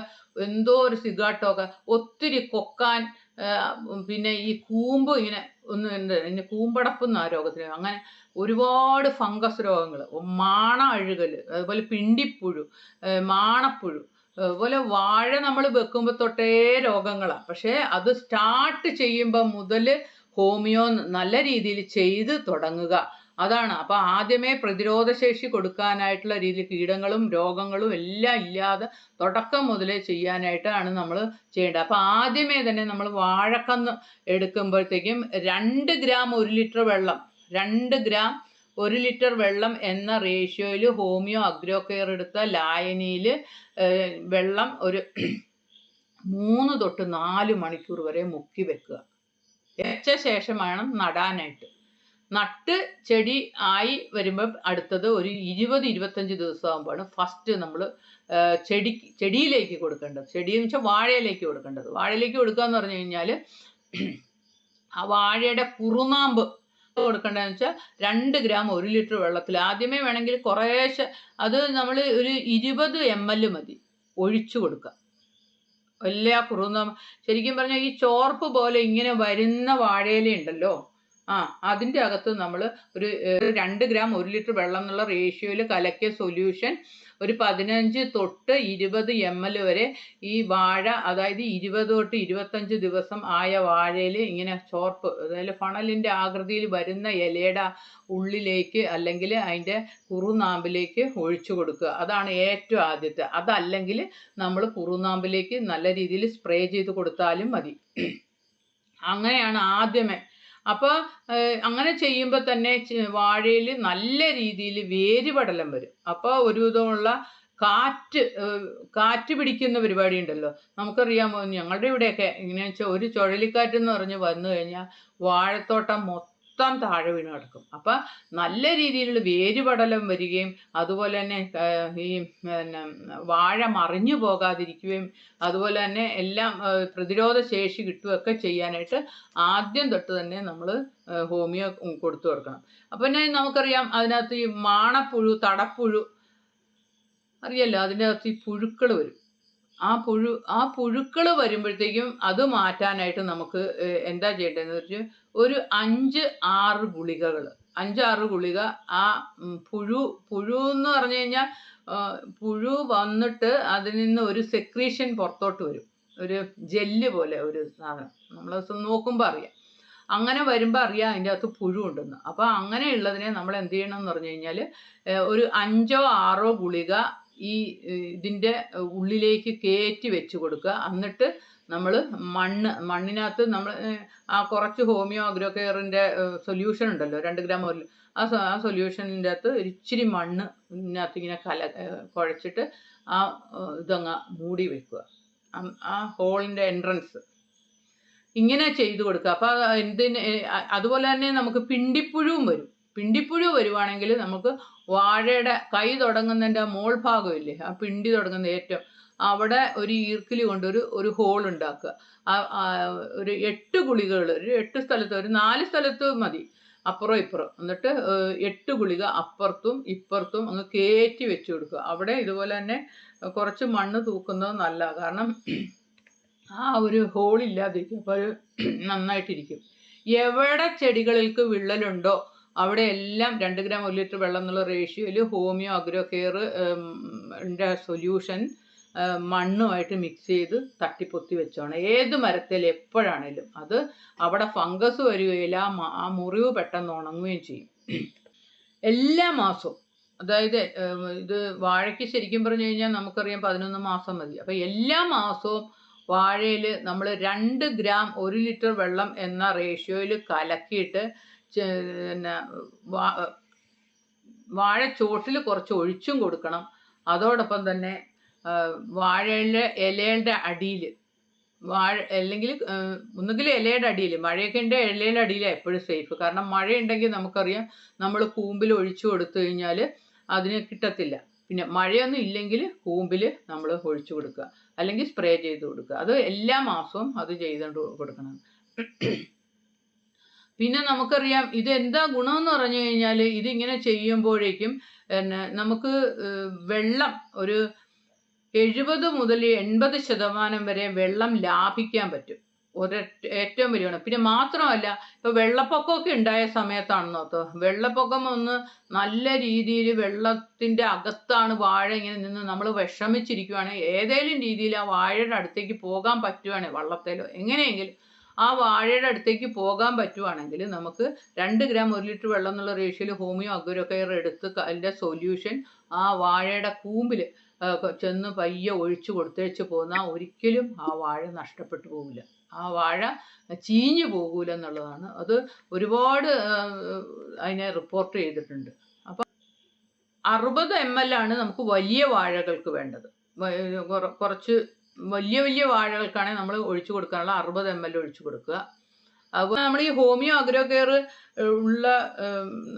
എന്തോ ഒരു സിഗാട്ടൊക്കെ ഒത്തിരി കൊക്കാൻ, പിന്നെ ഈ കൂമ്പ് ഇങ്ങനെ ഇങ്ങനെ കൂമ്പടപ്പുന്ന ആ രോഗത്തിന്, അങ്ങനെ ഒരുപാട് ഫംഗസ് രോഗങ്ങൾ, മാണ അഴുകൽ, അതുപോലെ പിണ്ടിപ്പുഴു, മാണപ്പുഴു, അതുപോലെ വാഴ നമ്മൾ വെക്കുമ്പോൾ തൊട്ടേ രോഗങ്ങളാണ്. പക്ഷേ അത് സ്റ്റാർട്ട് ചെയ്യുമ്പോൾ മുതൽ ഹോമിയോ നല്ല രീതിയിൽ ചെയ്ത് തുടങ്ങുക. അതാണ്. അപ്പോൾ ആദ്യമേ പ്രതിരോധശേഷി കൊടുക്കാനായിട്ടുള്ള രീതിയിൽ കീടങ്ങളും രോഗങ്ങളും എല്ലാം ഇല്ലാതെ തുടക്കം മുതലേ ചെയ്യാനായിട്ടാണ് നമ്മൾ ചെയ്യേണ്ടത്. അപ്പോൾ ആദ്യമേ തന്നെ നമ്മൾ വാഴക്കന്ന് എടുക്കുമ്പോഴത്തേക്കും 2 ഗ്രാം 1 ലിറ്റർ വെള്ളം 2 ഗ്രാം 1 ലിറ്റർ വെള്ളം എന്ന റേഷ്യോയിൽ ഹോമിയോ അഗ്രോ കെയർ എടുത്ത ലായനിയിൽ വെള്ളം ഒരു 3 തൊട്ട് 4 മണിക്കൂർ വരെ മുക്കി വെക്കുക. വെച്ച ശേഷം വേണം നടാനായിട്ട്. നട്ട് ചെടി ആയി വരുമ്പോൾ അടുത്തത് ഒരു 20-25 ദിവസമാകുമ്പോഴാണ് ഫസ്റ്റ് നമ്മൾ ചെടിയിലേക്ക് കൊടുക്കേണ്ടത്. ചെടിയെന്ന് വെച്ചാൽ വാഴയിലേക്ക് കൊടുക്കേണ്ടത്. വാഴയിലേക്ക് കൊടുക്കുക എന്ന് പറഞ്ഞു കഴിഞ്ഞാൽ ആ വാഴയുടെ കുറുനാമ്പ് കൊടുക്കേണ്ടതെന്ന് വെച്ചാൽ 2 ഗ്രാം 1 ലിറ്റർ വെള്ളത്തിൽ ആദ്യമേ വേണമെങ്കിൽ കുറേശ്ശെ അത് നമ്മൾ ഒരു 20 ml മതി ഒഴിച്ചു കൊടുക്കുക. എല്ലാ കുറുനാമ്പ് ശരിക്കും പറഞ്ഞാൽ ഈ ചോർപ്പ് പോലെ ഇങ്ങനെ വരുന്ന വാഴയില ഉണ്ടല്ലോ, അതിൻ്റെ അകത്ത് നമ്മൾ ഒരു 2 ഗ്രാം 1 ലിറ്റർ വെള്ളം എന്നുള്ള റേഷ്യോയിൽ കലക്കിയ സൊല്യൂഷൻ ഒരു 15 തൊട്ട് 20 ml വരെ ഈ വാഴ, അതായത് 20 തൊട്ട് 25 ദിവസം ആയ വാഴയിൽ ഇങ്ങനെ ചോർപ്പ്, അതായത് ഫണലിൻ്റെ ആകൃതിയിൽ വരുന്ന ഇലയുടെ ഉള്ളിലേക്ക് അല്ലെങ്കിൽ അതിൻ്റെ കുറുനാമ്പിലേക്ക് ഒഴിച്ചു കൊടുക്കുക. അതാണ് ഏറ്റവും ആദ്യത്തെ. അതല്ലെങ്കിൽ നമ്മൾ കുറുനാമ്പിലേക്ക് നല്ല രീതിയിൽ സ്പ്രേ ചെയ്ത് കൊടുത്താലും മതി. അങ്ങനെയാണ് ആദ്യമേ. അപ്പോൾ അങ്ങനെ ചെയ്യുമ്പോൾ തന്നെ വാഴയിൽ നല്ല രീതിയിൽ വേരുപടലം വരും. അപ്പോൾ ഒരു വിധമുള്ള കാറ്റ് പിടിക്കുന്ന പരിപാടി ഉണ്ടല്ലോ, നമുക്കറിയാമോ, ഞങ്ങളുടെ ഇവിടെയൊക്കെ എങ്ങനെയാണെന്ന് വെച്ചാൽ ഒരു ചുഴലിക്കാറ്റെന്ന് പറഞ്ഞ് വന്നു കഴിഞ്ഞാൽ വാഴത്തോട്ടം മൊത്തം താഴെ വീണ് കിടക്കും. അപ്പം നല്ല രീതിയിലുള്ള വേരുപടലം വരികയും അതുപോലെ തന്നെ ഈ പിന്നെ വാഴ മറിഞ്ഞു പോകാതിരിക്കുകയും അതുപോലെ തന്നെ എല്ലാം പ്രതിരോധ ശേഷി കിട്ടുകയൊക്കെ ചെയ്യാനായിട്ട് ആദ്യം തൊട്ട് തന്നെ നമ്മൾ ഹോമിയോ കൊടുത്തു കൊടുക്കണം. അപ്പം തന്നെ നമുക്കറിയാം, അതിനകത്ത് ഈ മാണപ്പുഴു, തടപ്പുഴു അറിയാലോ, അതിൻ്റെ അകത്ത് ഈ പുഴുക്കൾ വരും. ആ പുഴുക്കൾ വരുമ്പോഴത്തേക്കും അത് മാറ്റാനായിട്ട് നമുക്ക് എന്താ ചെയ്യേണ്ടതെന്ന് വെച്ചാൽ ഒരു 5-6 ഗുളികകൾ, 5-6 ഗുളിക ആ പുഴു എന്ന് പറഞ്ഞു കഴിഞ്ഞാൽ പുഴു വന്നിട്ട് അതിൽ നിന്ന് ഒരു സെക്രീഷൻ പുറത്തോട്ട് വരും, ഒരു ജെല്ല് പോലെ ഒരു സാധനം, നമ്മൾ നോക്കുമ്പോൾ അറിയാം. അങ്ങനെ വരുമ്പോൾ അറിയാം അതിൻ്റെ അകത്ത് പുഴു ഉണ്ടെന്ന്. അപ്പോൾ അങ്ങനെയുള്ളതിനെ നമ്മൾ എന്ത് ചെയ്യണം എന്ന് പറഞ്ഞു കഴിഞ്ഞാൽ ഒരു 5-6 ഗുളിക ഈ ഇതിൻ്റെ ഉള്ളിലേക്ക് കയറ്റി വെച്ച് കൊടുക്കുക. എന്നിട്ട് നമ്മൾ മണ്ണിനകത്ത് നമ്മൾ ആ കുറച്ച് ഹോമിയോ അഗ്രോ കെയറിൻ്റെ സൊല്യൂഷൻ ഉണ്ടല്ലോ, 2 ഗ്രാം 1 ആ സൊല്യൂഷനിൻ്റെ അകത്ത് ഇച്ചിരി മണ്ണ് ഇതിനകത്ത് ഇങ്ങനെ കുഴച്ചിട്ട് ഇതങ്ങ് മൂടി വെക്കുക, ആ ഹോളിൻ്റെ എൻട്രൻസ് ഇങ്ങനെ ചെയ്തു കൊടുക്കുക. അപ്പോൾ അതുപോലെ തന്നെ നമുക്ക് പിണ്ടിപ്പുഴുവും വരും. പിണ്ടിപ്പുഴു വരുവാണെങ്കിൽ നമുക്ക് വാഴയുടെ കൈ തുടങ്ങുന്നതിൻ്റെ മോൾ ഭാഗമില്ലേ, ആ പിണ്ടി തുടങ്ങുന്ന ഏറ്റവും അവിടെ ഒരു ഈർക്കിലി കൊണ്ട് ഒരു ഹോൾ ഉണ്ടാക്കുക. ഒരു 8 ഗുളികകൾ, ഒരു 8 സ്ഥലത്ത്, ഒരു 4 സ്ഥലത്ത് മതി, അപ്പുറം ഇപ്പുറം. എന്നിട്ട് 8 ഗുളിക അപ്പുറത്തും ഇപ്പുറത്തും അങ്ങ് കയറ്റി വെച്ച് കൊടുക്കുക. അവിടെ ഇതുപോലെ തന്നെ കുറച്ച് മണ്ണ് തൂക്കുന്നത് നല്ലതാണ്, കാരണം ആ ഒരു ഹോളില്ലാതിരിക്കും. അപ്പോൾ അത് നന്നായിട്ടിരിക്കും. എവിടെ ചെടികൾക്ക് വിള്ളലുണ്ടോ അവിടെ എല്ലാം 2 ഗ്രാം 1 ലിറ്റർ വെള്ളം എന്നുള്ള റേഷ്യോയിൽ ഹോമിയോ അഗ്രോ കെയർ സൊല്യൂഷൻ മണ്ണുമായിട്ട് മിക്സ് ചെയ്ത് തട്ടിപ്പൊത്തി വെച്ചോണം. ഏത് മരത്തിൽ എപ്പോഴാണേലും അത് അവിടെ ഫംഗസ് വരികയില്ല, ആ മുറിവ് പെട്ടെന്ന് ഉണങ്ങുകയും ചെയ്യും. എല്ലാ മാസവും, അതായത് ഇത് വാഴയ്ക്ക് ശരിക്കും പറഞ്ഞു കഴിഞ്ഞാൽ നമുക്കറിയാം 11 മാസം മതി. അപ്പോൾ എല്ലാ മാസവും വാഴയിൽ നമ്മൾ 2 ഗ്രാം 1 ലിറ്റർ വെള്ളം എന്ന റേഷ്യോയിൽ കലക്കിയിട്ട് പിന്നെ വാഴച്ചോട്ടിൽ കുറച്ച് ഒഴിച്ചും കൊടുക്കണം. അതോടൊപ്പം തന്നെ വാഴയുടെ ഇലയുടെ അടിയിൽ അല്ലെങ്കിൽ ഒന്നുകിൽ ഇലയുടെ അടിയിൽ, മഴയൊക്കെ ഉണ്ട് ഇലയുടെ അടിയിലാണ് എപ്പോഴും സേഫ്. കാരണം മഴയുണ്ടെങ്കിൽ നമുക്കറിയാം നമ്മൾ കൂമ്പിൽ ഒഴിച്ചു കൊടുത്തു കഴിഞ്ഞാൽ അതിന് കിട്ടത്തില്ല. പിന്നെ മഴയൊന്നും ഇല്ലെങ്കിൽ കൂമ്പിൽ നമ്മൾ ഒഴിച്ചു കൊടുക്കുക, അല്ലെങ്കിൽ സ്പ്രേ ചെയ്ത് കൊടുക്കുക. അത് എല്ലാ മാസവും അത് ചെയ്തുകൊണ്ട് കൊടുക്കണം. പിന്നെ നമുക്കറിയാം ഇത് എന്താ ഗുണമെന്ന് പറഞ്ഞു കഴിഞ്ഞാൽ ഇതിങ്ങനെ ചെയ്യുമ്പോഴേക്കും നമുക്ക് വെള്ളം ഒരു 70 മുതൽ 80% വരെ വെള്ളം ലാഭിക്കാൻ പറ്റും. ഏറ്റവും വലിയ. പിന്നെ മാത്രമല്ല, ഇപ്പോൾ വെള്ളപ്പൊക്കമൊക്കെ ഉണ്ടായ സമയത്താണെന്നോർത്തോ, വെള്ളപ്പൊക്കം ഒന്ന് നല്ല രീതിയിൽ വെള്ളത്തിൻ്റെ അകത്താണ് വാഴ ഇങ്ങനെ നിന്ന് നമ്മൾ വിഷമിച്ചിരിക്കുവാണെങ്കിൽ ഏതെങ്കിലും രീതിയിൽ ആ വാഴയുടെ അടുത്തേക്ക് പോകാൻ പറ്റുവാണെങ്കിൽ, വള്ളത്തേലോ എങ്ങനെയെങ്കിലും ആ വാഴയുടെ അടുത്തേക്ക് പോകാൻ പറ്റുവാണെങ്കിൽ നമുക്ക് 2 ഗ്രാം 1 ലിറ്റർ വെള്ളം എന്നുള്ള റേഷ്യോയിൽ ഹോമിയോ അഗ്രോ കെയർ എടുത്ത് അതിൻ്റെ സൊല്യൂഷൻ ആ വാഴയുടെ കൂമ്പിൽ ചെന്ന് പയ്യെ ഒഴിച്ചു കൊടുത്തേച്ച് പോന്നാൽ ഒരിക്കലും ആ വാഴ നഷ്ടപ്പെട്ടു പോകില്ല, ആ വാഴ ചീഞ്ഞു പോകൂല എന്നുള്ളതാണ്. അത് ഒരുപാട് അതിനെ റിപ്പോർട്ട് ചെയ്തിട്ടുണ്ട്. അപ്പം 60 ml ആണ് നമുക്ക് വലിയ വാഴകൾക്ക് വേണ്ടത്. കുറച്ച് വലിയ വാഴകൾക്കാണെങ്കിൽ നമ്മൾ ഒഴിച്ചു കൊടുക്കാനുള്ള 60 ml ഒഴിച്ചു കൊടുക്കുക. അതുപോലെ നമ്മൾ ഈ ഹോമിയോ അഗ്രോ കെയർ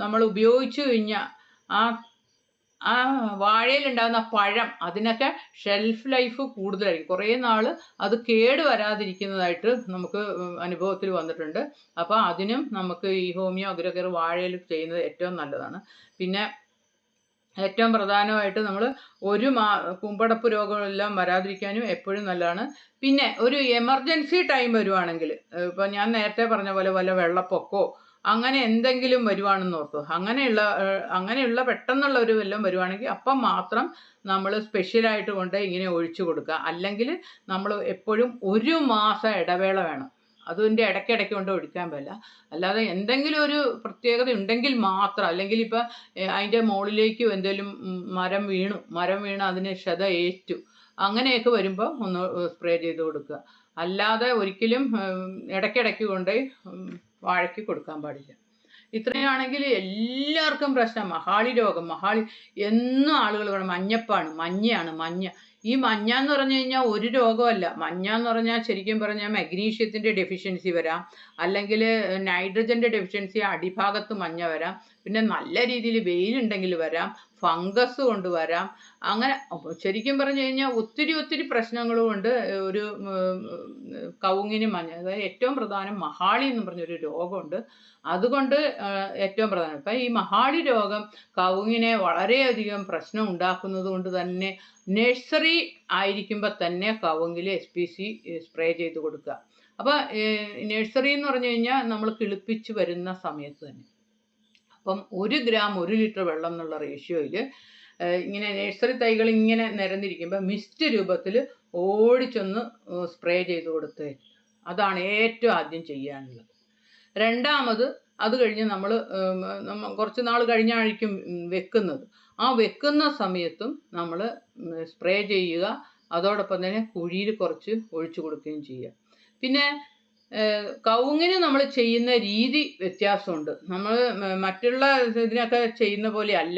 നമ്മൾ ഉപയോഗിച്ചു കഴിഞ്ഞാൽ ആ വാഴയിലുണ്ടാകുന്ന പഴം അതിനൊക്കെ ഷെൽഫ് ലൈഫ് കൂടുതലായിരിക്കും, കുറേ നാൾ അത് കേട് വരാതിരിക്കുന്നതായിട്ട് നമുക്ക് അനുഭവത്തിൽ വന്നിട്ടുണ്ട്. അപ്പോൾ അതിനും നമുക്ക് ഈ ഹോമിയോ അഗ്രോ കെയർ വാഴയിൽ ചെയ്യുന്നത് ഏറ്റവും നല്ലതാണ്. പിന്നെ ഏറ്റവും പ്രധാനമായിട്ട് നമ്മൾ കുമ്പടപ്പ് രോഗങ്ങളെല്ലാം വരാതിരിക്കാനും എപ്പോഴും നല്ലതാണ്. പിന്നെ ഒരു എമർജൻസി ടൈം വരുവാണെങ്കിൽ, ഇപ്പം ഞാൻ നേരത്തെ പറഞ്ഞ പോലെ വല്ല വെള്ളപ്പൊക്കമോ അങ്ങനെ എന്തെങ്കിലും വരുവാണെന്ന് ഓർത്തു, അങ്ങനെയുള്ള പെട്ടെന്നുള്ള ഒരു വല്ലതും വരുവാണെങ്കിൽ അപ്പം മാത്രം നമ്മൾ സ്പെഷ്യലായിട്ട് കൊണ്ട് ഇങ്ങനെ ഒഴിച്ചു കൊടുക്കുക. അല്ലെങ്കിൽ നമ്മൾ എപ്പോഴും 1 മാസം ഇടവേള വേണം. അതിൻ്റെ ഇടയ്ക്കിടയ്ക്ക് കൊണ്ട് ഒഴിക്കാൻ പറ്റില്ല. അല്ലാതെ എന്തെങ്കിലും ഒരു പ്രത്യേകത ഉണ്ടെങ്കിൽ മാത്രം, അല്ലെങ്കിൽ ഇപ്പം അതിൻ്റെ മുകളിലേക്ക് എന്തെങ്കിലും മരം വീണ് അതിന് ക്ഷത ഏറ്റു, അങ്ങനെയൊക്കെ വരുമ്പോൾ ഒന്ന് സ്പ്രേ ചെയ്ത് കൊടുക്കുക. അല്ലാതെ ഒരിക്കലും ഇടയ്ക്കിടയ്ക്ക് കൊണ്ട് വാഴയ്ക്ക് കൊടുക്കാൻ പാടില്ല. ഇത്രയാണെങ്കിൽ എല്ലാവർക്കും പ്രശ്നം മഹാളി രോഗം. എന്നും ആളുകൾ പറയും മഞ്ഞ. ഈ മഞ്ഞ എന്ന് പറഞ്ഞു കഴിഞ്ഞാൽ ഒരു രോഗമല്ല. മഞ്ഞ എന്ന് പറഞ്ഞാൽ ശരിക്കും പറഞ്ഞാൽ മഗ്നീഷ്യത്തിൻ്റെ ഡെഫിഷ്യൻസി വരാം, അല്ലെങ്കിൽ നൈട്രജൻ്റെ ഡെഫിഷ്യൻസി അടിഭാഗത്ത് മഞ്ഞ വരാം, പിന്നെ നല്ല രീതിയിൽ വെയിലുണ്ടെങ്കിൽ വരാം, ഫംഗസ് കൊണ്ട് വരാം. അങ്ങനെ ശരിക്കും പറഞ്ഞു കഴിഞ്ഞാൽ ഒത്തിരി പ്രശ്നങ്ങളും കൊണ്ട് ഒരു കവുങ്ങിന് മഞ്ഞ. അതായത് ഏറ്റവും പ്രധാനം മഹാളി എന്ന് പറഞ്ഞൊരു രോഗമുണ്ട്. അതുകൊണ്ട് ഏറ്റവും പ്രധാനം ഇപ്പം ഈ മഹാളി രോഗം കവുങ്ങിനെ വളരെയധികം പ്രശ്നം ഉണ്ടാക്കുന്നത് കൊണ്ട് തന്നെ നഴ്സറി ആയിരിക്കുമ്പോൾ തന്നെ കവുങ്ങിൽ SPC സ്പ്രേ ചെയ്ത് കൊടുക്കുക. അപ്പോൾ നഴ്സറി എന്ന് പറഞ്ഞു കഴിഞ്ഞാൽ നമ്മൾ കിളിപ്പിച്ച് വരുന്ന സമയത്ത് തന്നെ. അപ്പം 1 ഗ്രാം 1 ലിറ്റർ വെള്ളം എന്നുള്ള റേഷ്യോയിൽ ഇങ്ങനെ നഴ്സറി തൈകൾ ഇങ്ങനെ നിരന്നിരിക്കുമ്പോൾ മിസ്റ്റ് രൂപത്തിൽ ഓടിച്ചൊന്ന് സ്പ്രേ ചെയ്ത് കൊടുത്ത്, അതാണ് ഏറ്റവും ആദ്യം ചെയ്യാനുള്ളത്. രണ്ടാമത് അത് കഴിഞ്ഞ് നമ്മൾ കുറച്ച് നാൾ കഴിഞ്ഞായിരിക്കും വെക്കുന്നത്. ആ വെക്കുന്ന സമയത്തും നമ്മൾ സ്പ്രേ ചെയ്യുക. അതോടൊപ്പം തന്നെ കുഴിയിൽ കുറച്ച് ഒഴിച്ചു കൊടുക്കുകയും ചെയ്യുക. പിന്നെ കവുങ്ങിന് നമ്മൾ ചെയ്യുന്ന രീതി വ്യത്യാസമുണ്ട്. നമ്മൾ മറ്റുള്ള ഇതിനൊക്കെ ചെയ്യുന്ന പോലെ അല്ല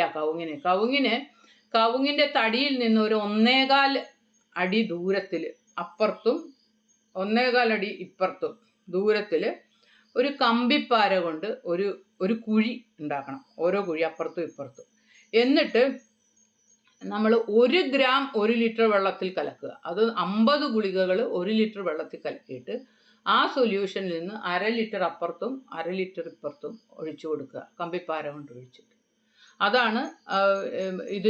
കവുങ്ങിൻ്റെ തടിയിൽ നിന്ന് ഒരു 1.25 അടി ദൂരത്തിൽ അപ്പുറത്തും 1.25 അടി ഇപ്പുറത്തും ദൂരത്തിൽ ഒരു കമ്പിപ്പാര കൊണ്ട് ഒരു കുഴി ഉണ്ടാക്കണം, ഓരോ കുഴി അപ്പുറത്തും ഇപ്പുറത്തും. എന്നിട്ട് നമ്മൾ 1 ഗ്രാം 1 ലിറ്റർ വെള്ളത്തിൽ കലക്കുക. അത് 50 ഗുളികകൾ 1 ലിറ്റർ വെള്ളത്തിൽ കലക്കിയിട്ട് ആ സൊല്യൂഷനിൽ നിന്ന് 1/2 ലിറ്റർ അപ്പുറത്തും 1/2 ലിറ്റർ ഇപ്പുറത്തും ഒഴിച്ചു കൊടുക്കുക, കമ്പിപ്പാര കൊണ്ട് ഒഴിച്ചിട്ട്. അതാണ് ഇത്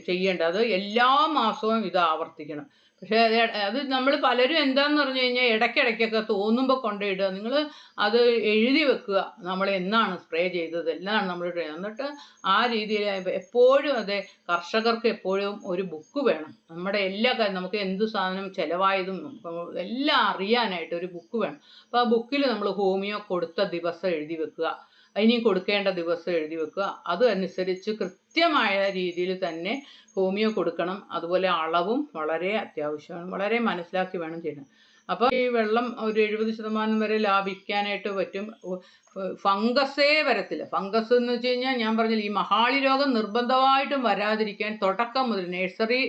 ചെയ്യേണ്ടത്. എല്ലാ മാസവും ഇത് ആവർത്തിക്കണം. പക്ഷേ അത് നമ്മൾ പലരും എന്താന്ന് പറഞ്ഞു കഴിഞ്ഞാൽ ഇടയ്ക്കിടയ്ക്കൊക്കെ തോന്നുമ്പോൾ കൊണ്ടിടുക. നിങ്ങൾ അത് എഴുതി വെക്കുക, നമ്മൾ എന്നാണ് സ്പ്രേ ചെയ്തത്, എന്നാണ് നമ്മൾ എന്നിട്ട് ആ രീതിയിൽ എപ്പോഴും അതെ. കർഷകർക്ക് എപ്പോഴും ഒരു ബുക്ക് വേണം. നമ്മുടെ എല്ലാ കാര്യം നമുക്ക് എന്ത് സാധനം ചിലവായതും എല്ലാം അറിയാനായിട്ട് ഒരു ബുക്ക് വേണം. അപ്പോൾ ആ ബുക്കിൽ നമ്മൾ ഹോമിയോ കൊടുത്ത ദിവസം എഴുതി വെക്കുക, ഇനി കൊടുക്കേണ്ട ദിവസം എഴുതി വെക്കുക. അതനുസരിച്ച് കൃത്യമായ രീതിയിൽ തന്നെ ഹോമിയോ കൊടുക്കണം. അതുപോലെ അളവും വളരെ അത്യാവശ്യമാണ്, വളരെ മനസ്സിലാക്കി വേണം ചെയ്യണം. അപ്പോൾ ഈ വെള്ളം ഒരു 70% വരെ ലാഭിക്കാനായിട്ട് പറ്റും. ഫംഗസേ വരത്തില്ല. ഫംഗസ് എന്ന് വെച്ച് കഴിഞ്ഞാൽ ഞാൻ പറഞ്ഞില്ല, ഈ മഹാളി രോഗം നിർബന്ധമായിട്ടും വരാതിരിക്കാൻ തുടക്കം മുതൽ നഴ്സറി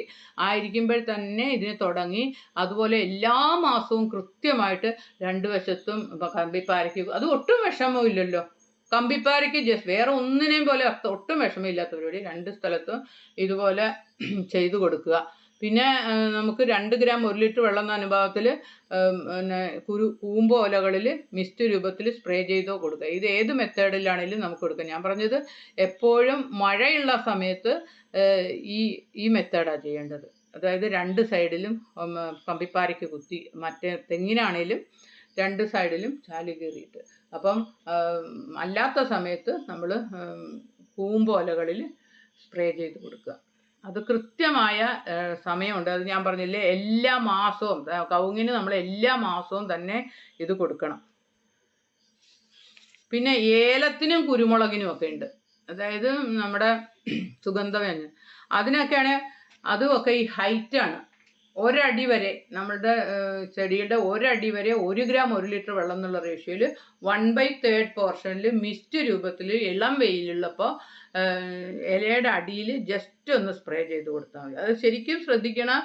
ആയിരിക്കുമ്പോൾ തന്നെ ഇതിന് തുടങ്ങി. അതുപോലെ എല്ലാ മാസവും കൃത്യമായിട്ട് 2 വശത്തും കമ്പിപ്പാരയ്ക്ക്, അത് ഒട്ടും വിഷമമില്ലല്ലോ. കമ്പിപ്പാരയ്ക്ക് വേറെ ഒന്നിനെയും പോലെ ഒട്ടും വിഷമമില്ലാത്ത പരിപാടി 2 സ്ഥലത്തും ഇതുപോലെ ചെയ്തു കൊടുക്കുക. പിന്നെ നമുക്ക് 2 ഗ്രാം 1 ലിറ്റർ വെള്ളം എന്ന അനുപാതത്തിൽ പിന്നെ കൂമ്പോലകളിൽ മിസ്റ്റ് രൂപത്തിൽ സ്പ്രേ ചെയ്തോ കൊടുക്കുക. ഇത് ഏത് മെത്തേഡിലാണെങ്കിലും നമുക്ക് കൊടുക്കാം. ഞാൻ പറഞ്ഞത് എപ്പോഴും മഴയുള്ള സമയത്ത് ഈ മെത്തേഡാണ് ചെയ്യേണ്ടത്. അതായത് 2 സൈഡിലും കമ്പിപ്പാരയ്ക്ക് കുത്തി, മറ്റേ തെങ്ങിനാണേലും 2 സൈഡിലും ചാല് കീറിയിട്ട്. അപ്പം അല്ലാത്ത സമയത്ത് നമ്മൾ കൂമ്പോലകളിൽ സ്പ്രേ ചെയ്ത് കൊടുക്കുക. അത് കൃത്യമായ സമയമുണ്ട്. അത് ഞാൻ പറഞ്ഞില്ലേ, എല്ലാ മാസവും കവുങ്ങിന് നമ്മൾ എല്ലാ മാസവും തന്നെ ഇത് കൊടുക്കണം. പിന്നെ ഏലത്തിനും കുരുമുളകിനും ഒക്കെ ഉണ്ട്. അതായത് നമ്മുടെ സുഗന്ധവ്യഞ്ജനം അതിനൊക്കെയാണ്. അതുമൊക്കെ ഈ ഹൈറ്റാണ്. 1 അടി വരെ നമ്മളുടെ ചെടിയുടെ 1 അടി വരെ 1 ഗ്രാം 1 ലിറ്റർ വെള്ളം എന്നുള്ള റേഷ്യോയിൽ 1/3 പോർഷനിൽ മിസ്റ്റ് രൂപത്തിൽ ഇളം വെയിലുള്ളപ്പോൾ ഇലയുടെ അടിയിൽ ജസ്റ്റ് ഒന്ന് സ്പ്രേ ചെയ്ത് കൊടുത്താൽ മതി. അത് ശരിക്കും ശ്രദ്ധിക്കണം,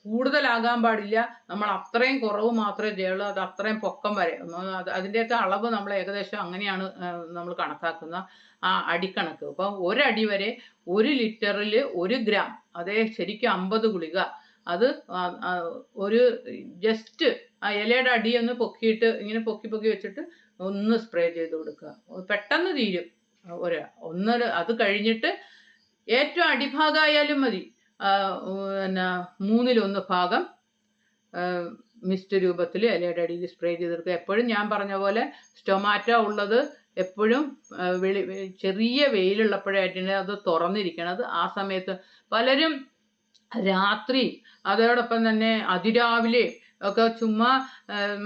കൂടുതലാകാൻ പാടില്ല. നമ്മൾ അത്രയും കുറവ് മാത്രമേ ചെയ്യുള്ളൂ. അത് അത്രയും പൊക്കം വരെ അതിൻ്റെയൊക്കെ അളവ് നമ്മൾ ഏകദേശം അങ്ങനെയാണ് നമ്മൾ കണക്കാക്കുന്ന ആ അടിക്കണക്ക്. അപ്പം 1 അടി വരെ 1 ലിറ്ററിൽ 1 ഗ്രാം, അതേ ശരിക്കും 50 ഗുളിക. അത് ഒരു ജസ്റ്റ് ആ ഇലയുടെ അടി ഒന്ന് പൊക്കിയിട്ട് ഇങ്ങനെ പൊക്കി വെച്ചിട്ട് ഒന്ന് സ്പ്രേ ചെയ്ത് കൊടുക്കുക. പെട്ടെന്ന് തീരും. അത് കഴിഞ്ഞിട്ട് ഏറ്റവും അടിഭാഗമായാലും മതി, പിന്നെ 1/3 ഭാഗം മിസ്റ്റ് രൂപത്തിൽ ഇലയുടെ അടിയിൽ സ്പ്രേ ചെയ്തെടുക്കുക. എപ്പോഴും ഞാൻ പറഞ്ഞ പോലെ സ്റ്റൊമാറ്റോ ഉള്ളത് എപ്പോഴും ചെറിയ വെയിലുള്ളപ്പോഴായിട്ടാണ് അത് തുറന്നിരിക്കണത്. ആ സമയത്ത് പലരും രാത്രി അതോടൊപ്പം തന്നെ അതിരാവിലെ ഒക്കെ ചുമ്മാ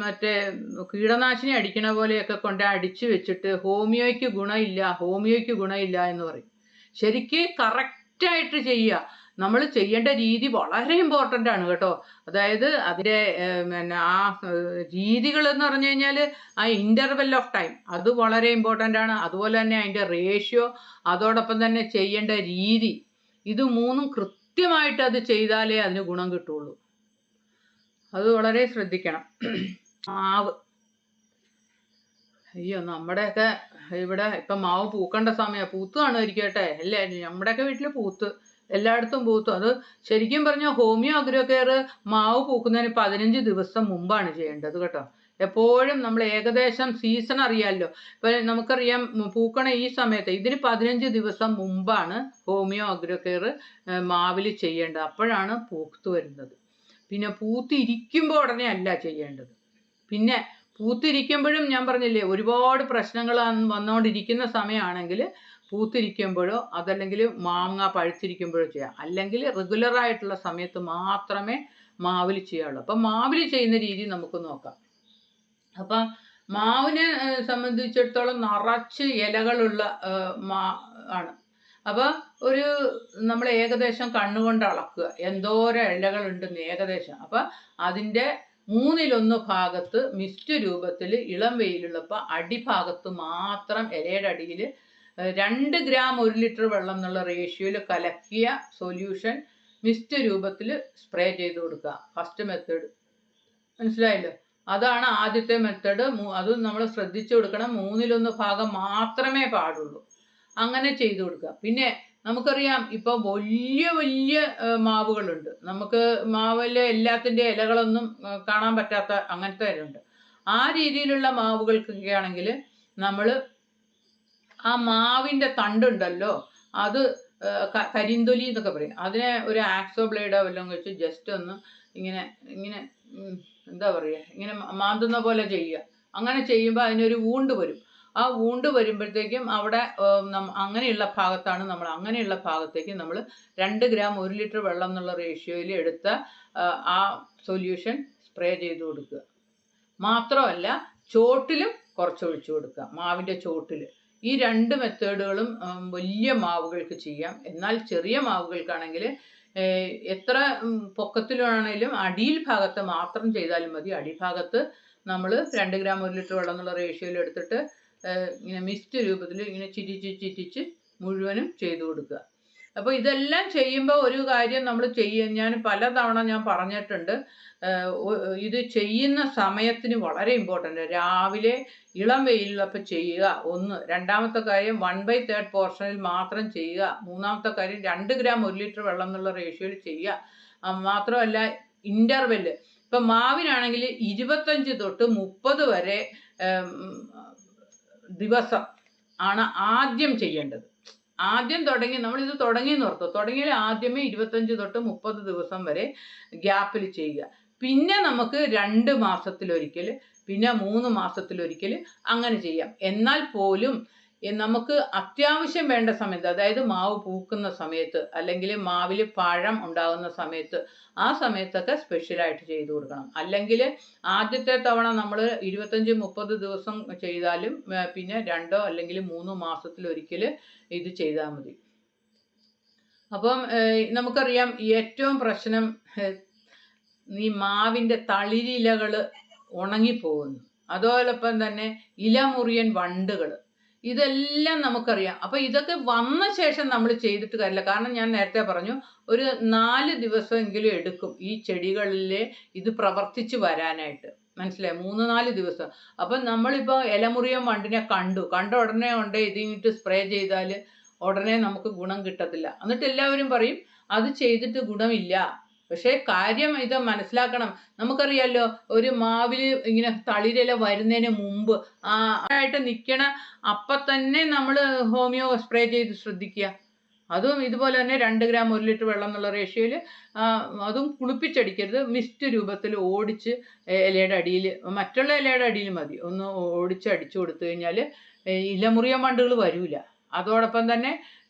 മറ്റേ കീടനാശിനി അടിക്കണ പോലെയൊക്കെ കൊണ്ട് അടിച്ചു വെച്ചിട്ട് ഹോമിയോയ്ക്ക് ഗുണമില്ല എന്ന് പറയും. ശരിക്ക് കറക്റ്റായിട്ട് ചെയ്യുക. നമ്മൾ ചെയ്യേണ്ട രീതി വളരെ ഇമ്പോർട്ടൻ്റ് ആണ് കേട്ടോ. അതായത് അതിൻ്റെ പിന്നെ ആ രീതികൾ എന്ന് പറഞ്ഞു കഴിഞ്ഞാൽ ആ ഇൻ്റർവെൽ ഓഫ് ടൈം അത് വളരെ ഇമ്പോർട്ടൻ്റ് ആണ്. അതുപോലെ തന്നെ അതിൻ്റെ റേഷ്യോ, അതോടൊപ്പം തന്നെ ചെയ്യേണ്ട രീതി, ഇത് മൂന്നും കൃത്യമായിട്ട് അത് ചെയ്താലേ അതിന് ഗുണം കിട്ടുള്ളൂ. അത് വളരെ ശ്രദ്ധിക്കണം. മാവ്, അയ്യോ നമ്മുടെയൊക്കെ ഇവിടെ ഇപ്പം മാവ് പൂക്കേണ്ട സമയം, പൂത്ത് കാണുമായിരിക്കട്ടെ അല്ലേ? നമ്മുടെയൊക്കെ വീട്ടിൽ പൂത്ത്, എല്ലായിടത്തും പൂത്തു. അത് ശരിക്കും പറഞ്ഞാൽ ഹോമിയോ അഗ്രോ കെയർ മാവ് പൂക്കുന്നതിന് 15 ദിവസം മുമ്പാണ് ചെയ്യേണ്ടത് കേട്ടോ. എപ്പോഴും നമ്മൾ ഏകദേശം സീസൺ അറിയാമല്ലോ. ഇപ്പം നമുക്കറിയാം പൂക്കണ ഈ സമയത്ത് ഇതിന് 15 ദിവസം മുമ്പാണ് ഹോമിയോ അഗ്രോ കെയർ മാവിൽ ചെയ്യേണ്ടത്. അപ്പോഴാണ് പൂത്ത് വരുന്നത്. പിന്നെ പൂത്തിരിക്കുമ്പോൾ ഉടനെ അല്ല ചെയ്യേണ്ടത്. പിന്നെ പൂത്തിരിക്കുമ്പോഴും ഞാൻ പറഞ്ഞില്ലേ ഒരുപാട് പ്രശ്നങ്ങൾ വന്നുകൊണ്ടിരിക്കുന്ന സമയമാണെങ്കിൽ പൂത്തിരിക്കുമ്പോഴോ അതല്ലെങ്കിൽ മാങ്ങ പഴുത്തിരിക്കുമ്പോഴോ ചെയ്യാം. അല്ലെങ്കിൽ റെഗുലറായിട്ടുള്ള സമയത്ത് മാത്രമേ മാവിൽ ചെയ്യാവുള്ളൂ. അപ്പം മാവിൽ ചെയ്യുന്ന രീതി നമുക്ക് നോക്കാം. അപ്പം മാവിനെ സംബന്ധിച്ചിടത്തോളം നിറച്ച് ഇലകളുള്ള ആണ്. അപ്പോൾ നമ്മൾ ഏകദേശം കണ്ണുകൊണ്ട് അളക്കുക എന്തോരം ഇലകളുണ്ടെന്ന് ഏകദേശം. അപ്പം അതിൻ്റെ 1/3 ഭാഗത്ത് മിസ്റ്റ് രൂപത്തിൽ ഇളം വെയിലുള്ളപ്പോൾ അടിഭാഗത്ത് മാത്രം ഇലയുടെ അടിയിൽ 2 ഗ്രാം 1 ലിറ്റർ വെള്ളം എന്നുള്ള റേഷ്യോയിൽ കലക്കിയ സൊല്യൂഷൻ മിസ്റ്റ് രൂപത്തിൽ സ്പ്രേ ചെയ്ത് കൊടുക്കുക. ഫസ്റ്റ് മെത്തേഡ് മനസ്സിലായല്ലോ. അതാണ് ആദ്യത്തെ മെത്തേഡ്. അത് നമ്മൾ ശ്രദ്ധിച്ചു കൊടുക്കണം. 1/3 ഭാഗം മാത്രമേ പാടുള്ളൂ. അങ്ങനെ ചെയ്തു കൊടുക്കുക. പിന്നെ നമുക്കറിയാം ഇപ്പോൾ വലിയ വലിയ മാവുകളുണ്ട്. നമുക്ക് മാവിലെ എല്ലാത്തിൻ്റെ ഇലകളൊന്നും കാണാൻ പറ്റാത്ത അങ്ങനത്തെ ഇലയുണ്ട്. ആ രീതിയിലുള്ള മാവുകൾക്കൊക്കെ ആണെങ്കിൽ നമ്മൾ ആ മാവിൻ്റെ തണ്ടുണ്ടല്ലോ, അത് കരിന്തൊലി എന്നൊക്കെ പറയും. അതിനെ ഒരു ആക്സോ ബ്ലേഡോ വല്ലതും വെച്ച് ജസ്റ്റ് ഒന്ന് ഇങ്ങനെ എന്താ പറയുക, ഇങ്ങനെ മാന്തുന്ന പോലെ ചെയ്യുക. അങ്ങനെ ചെയ്യുമ്പോൾ അതിനൊരു വൂണ്ട് വരും. ആ വൂണ്ട് വരുമ്പോഴത്തേക്കും അവിടെ അങ്ങനെയുള്ള ഭാഗത്തേക്ക് നമ്മൾ 2 ഗ്രാം 1 ലിറ്റർ വെള്ളം എന്നുള്ള റേഷ്യോയിൽ എടുത്ത ആ സൊല്യൂഷൻ സ്പ്രേ ചെയ്ത് കൊടുക്കുക. മാത്രമല്ല ചോട്ടിലും കുറച്ച് ഒഴിച്ചു കൊടുക്കുക, മാവിൻ്റെ ചോട്ടിൽ. ഈ 2 മെത്തേഡുകളും വലിയ മാവുകൾക്ക് ചെയ്യാം. എന്നാൽ ചെറിയ മാവുകൾക്കാണെങ്കിൽ എത്ര പൊക്കത്തിലാണെങ്കിലും അടിയിൽ ഭാഗത്ത് മാത്രം ചെയ്താലും മതി. അടിഭാഗത്ത് നമ്മൾ 2 ഗ്രാം 1 ലിറ്റർ വെള്ളം എന്നുള്ള റേഷ്യോയിൽ എടുത്തിട്ട് ഇങ്ങനെ മിസ്റ്റ് രൂപത്തിൽ ഇങ്ങനെ ചിറ്റിച്ച് മുഴുവനും ചെയ്തു കൊടുക്കുക. അപ്പോൾ ഇതെല്ലാം ചെയ്യുമ്പോൾ ഒരു കാര്യം നമ്മൾ ഞാൻ പലതവണ ഞാൻ പറഞ്ഞിട്ടുണ്ട്, ഇത് ചെയ്യുന്ന സമയത്തിന് വളരെ ഇമ്പോർട്ടൻ്റ്. രാവിലെ ഇളം വെയിലുള്ളപ്പോൾ ചെയ്യുക. രണ്ടാമത്തെ കാര്യം 1/3 പോർഷനിൽ മാത്രം ചെയ്യുക. മൂന്നാമത്തെ കാര്യം 2 ഗ്രാം 1 ലിറ്റർ വെള്ളം എന്നുള്ള റേഷ്യോയിൽ ചെയ്യുക. മാത്രമല്ല ഇൻ്റർവെല്ല്, ഇപ്പം മാവിനാണെങ്കിൽ 25 തൊട്ട് 30 വരെ ദിവസം ആണ് ആദ്യം ചെയ്യേണ്ടത്. ആദ്യം നമ്മളിത് തുടങ്ങിയെന്ന് ഓർത്തോ. തുടങ്ങിയാൽ ആദ്യമേ 25 തൊട്ട് 30 ദിവസം വരെ ഗ്യാപ്പിൽ ചെയ്യുക. പിന്നെ നമുക്ക് 2 മാസത്തിലൊരിക്കൽ, പിന്നെ 3 മാസത്തിലൊരിക്കൽ അങ്ങനെ ചെയ്യാം. എന്നാൽ പോലും നമുക്ക് അത്യാവശ്യം വേണ്ട സമയത്ത്, അതായത് മാവ് പൂക്കുന്ന സമയത്ത് അല്ലെങ്കിൽ മാവിൽ പഴം ഉണ്ടാകുന്ന സമയത്ത്, ആ സമയത്തൊക്കെ സ്പെഷ്യലായിട്ട് ചെയ്തു കൊടുക്കണം. അല്ലെങ്കിൽ ആദ്യത്തെ തവണ നമ്മൾ 25-30 ദിവസം ചെയ്താലും പിന്നെ 2 അല്ലെങ്കിൽ 3 മാസത്തിലൊരിക്കൽ ഇത് ചെയ്താൽ മതി. അപ്പം നമുക്കറിയാം ഏറ്റവും പ്രശ്നം ഈ മാവിൻ്റെ തളിരിലകൾ ഉണങ്ങിപ്പോകുന്നു. അതോടൊപ്പം തന്നെ ഇലമുറിയൻ വണ്ടുകൾ, ഇതെല്ലാം നമുക്കറിയാം. അപ്പോൾ ഇതൊക്കെ വന്ന ശേഷം നമ്മൾ ചെയ്തിട്ട് കാര്യമില്ല. കാരണം ഞാൻ നേരത്തെ പറഞ്ഞു ഒരു 4 ദിവസമെങ്കിലും എടുക്കും ഈ ചെടികളിൽ ഇത് പ്രവർത്തിച്ച് വരാനായിട്ട്. മനസ്സിലായി? 3-4 ദിവസം. അപ്പം നമ്മളിപ്പോൾ ഇലമുറിയൻ വണ്ടിനെ കണ്ട ഉടനെ ഇതിങ്ങിട്ട് സ്പ്രേ ചെയ്താൽ ഉടനെ നമുക്ക് ഗുണം കിട്ടത്തില്ല. എന്നിട്ട് എല്ലാവരും പറയും അത് ചെയ്തിട്ട് ഗുണമില്ല. പക്ഷേ കാര്യം ഇത് മനസ്സിലാക്കണം. നമുക്കറിയാമല്ലോ ഒരു മാവിൽ ഇങ്ങനെ തളിരില വരുന്നതിന് മുമ്പ് ആയിട്ട് നിൽക്കണ അപ്പം തന്നെ നമ്മൾ ഹോമിയോ സ്പ്രേ ചെയ്ത് ശ്രദ്ധിക്കുക. അതും ഇതുപോലെ തന്നെ 2 ഗ്രാം 1 ലിറ്റർ വെള്ളം എന്നുള്ള റേഷ്യോയിൽ, അതും കുളിപ്പിച്ചടിക്കരുത്. മിസ്റ്റ് രൂപത്തിൽ ഓടിച്ച് ഇലയുടെ അടിയിൽ, മറ്റുള്ള ഇലയുടെ അടിയിൽ മതി, ഒന്ന് ഓടിച്ച് അടിച്ചു കൊടുത്തു കഴിഞ്ഞാൽ ഇലമുറിയൻ വണ്ടുകൾ വരില്ല. അതോടൊപ്പം തന്നെ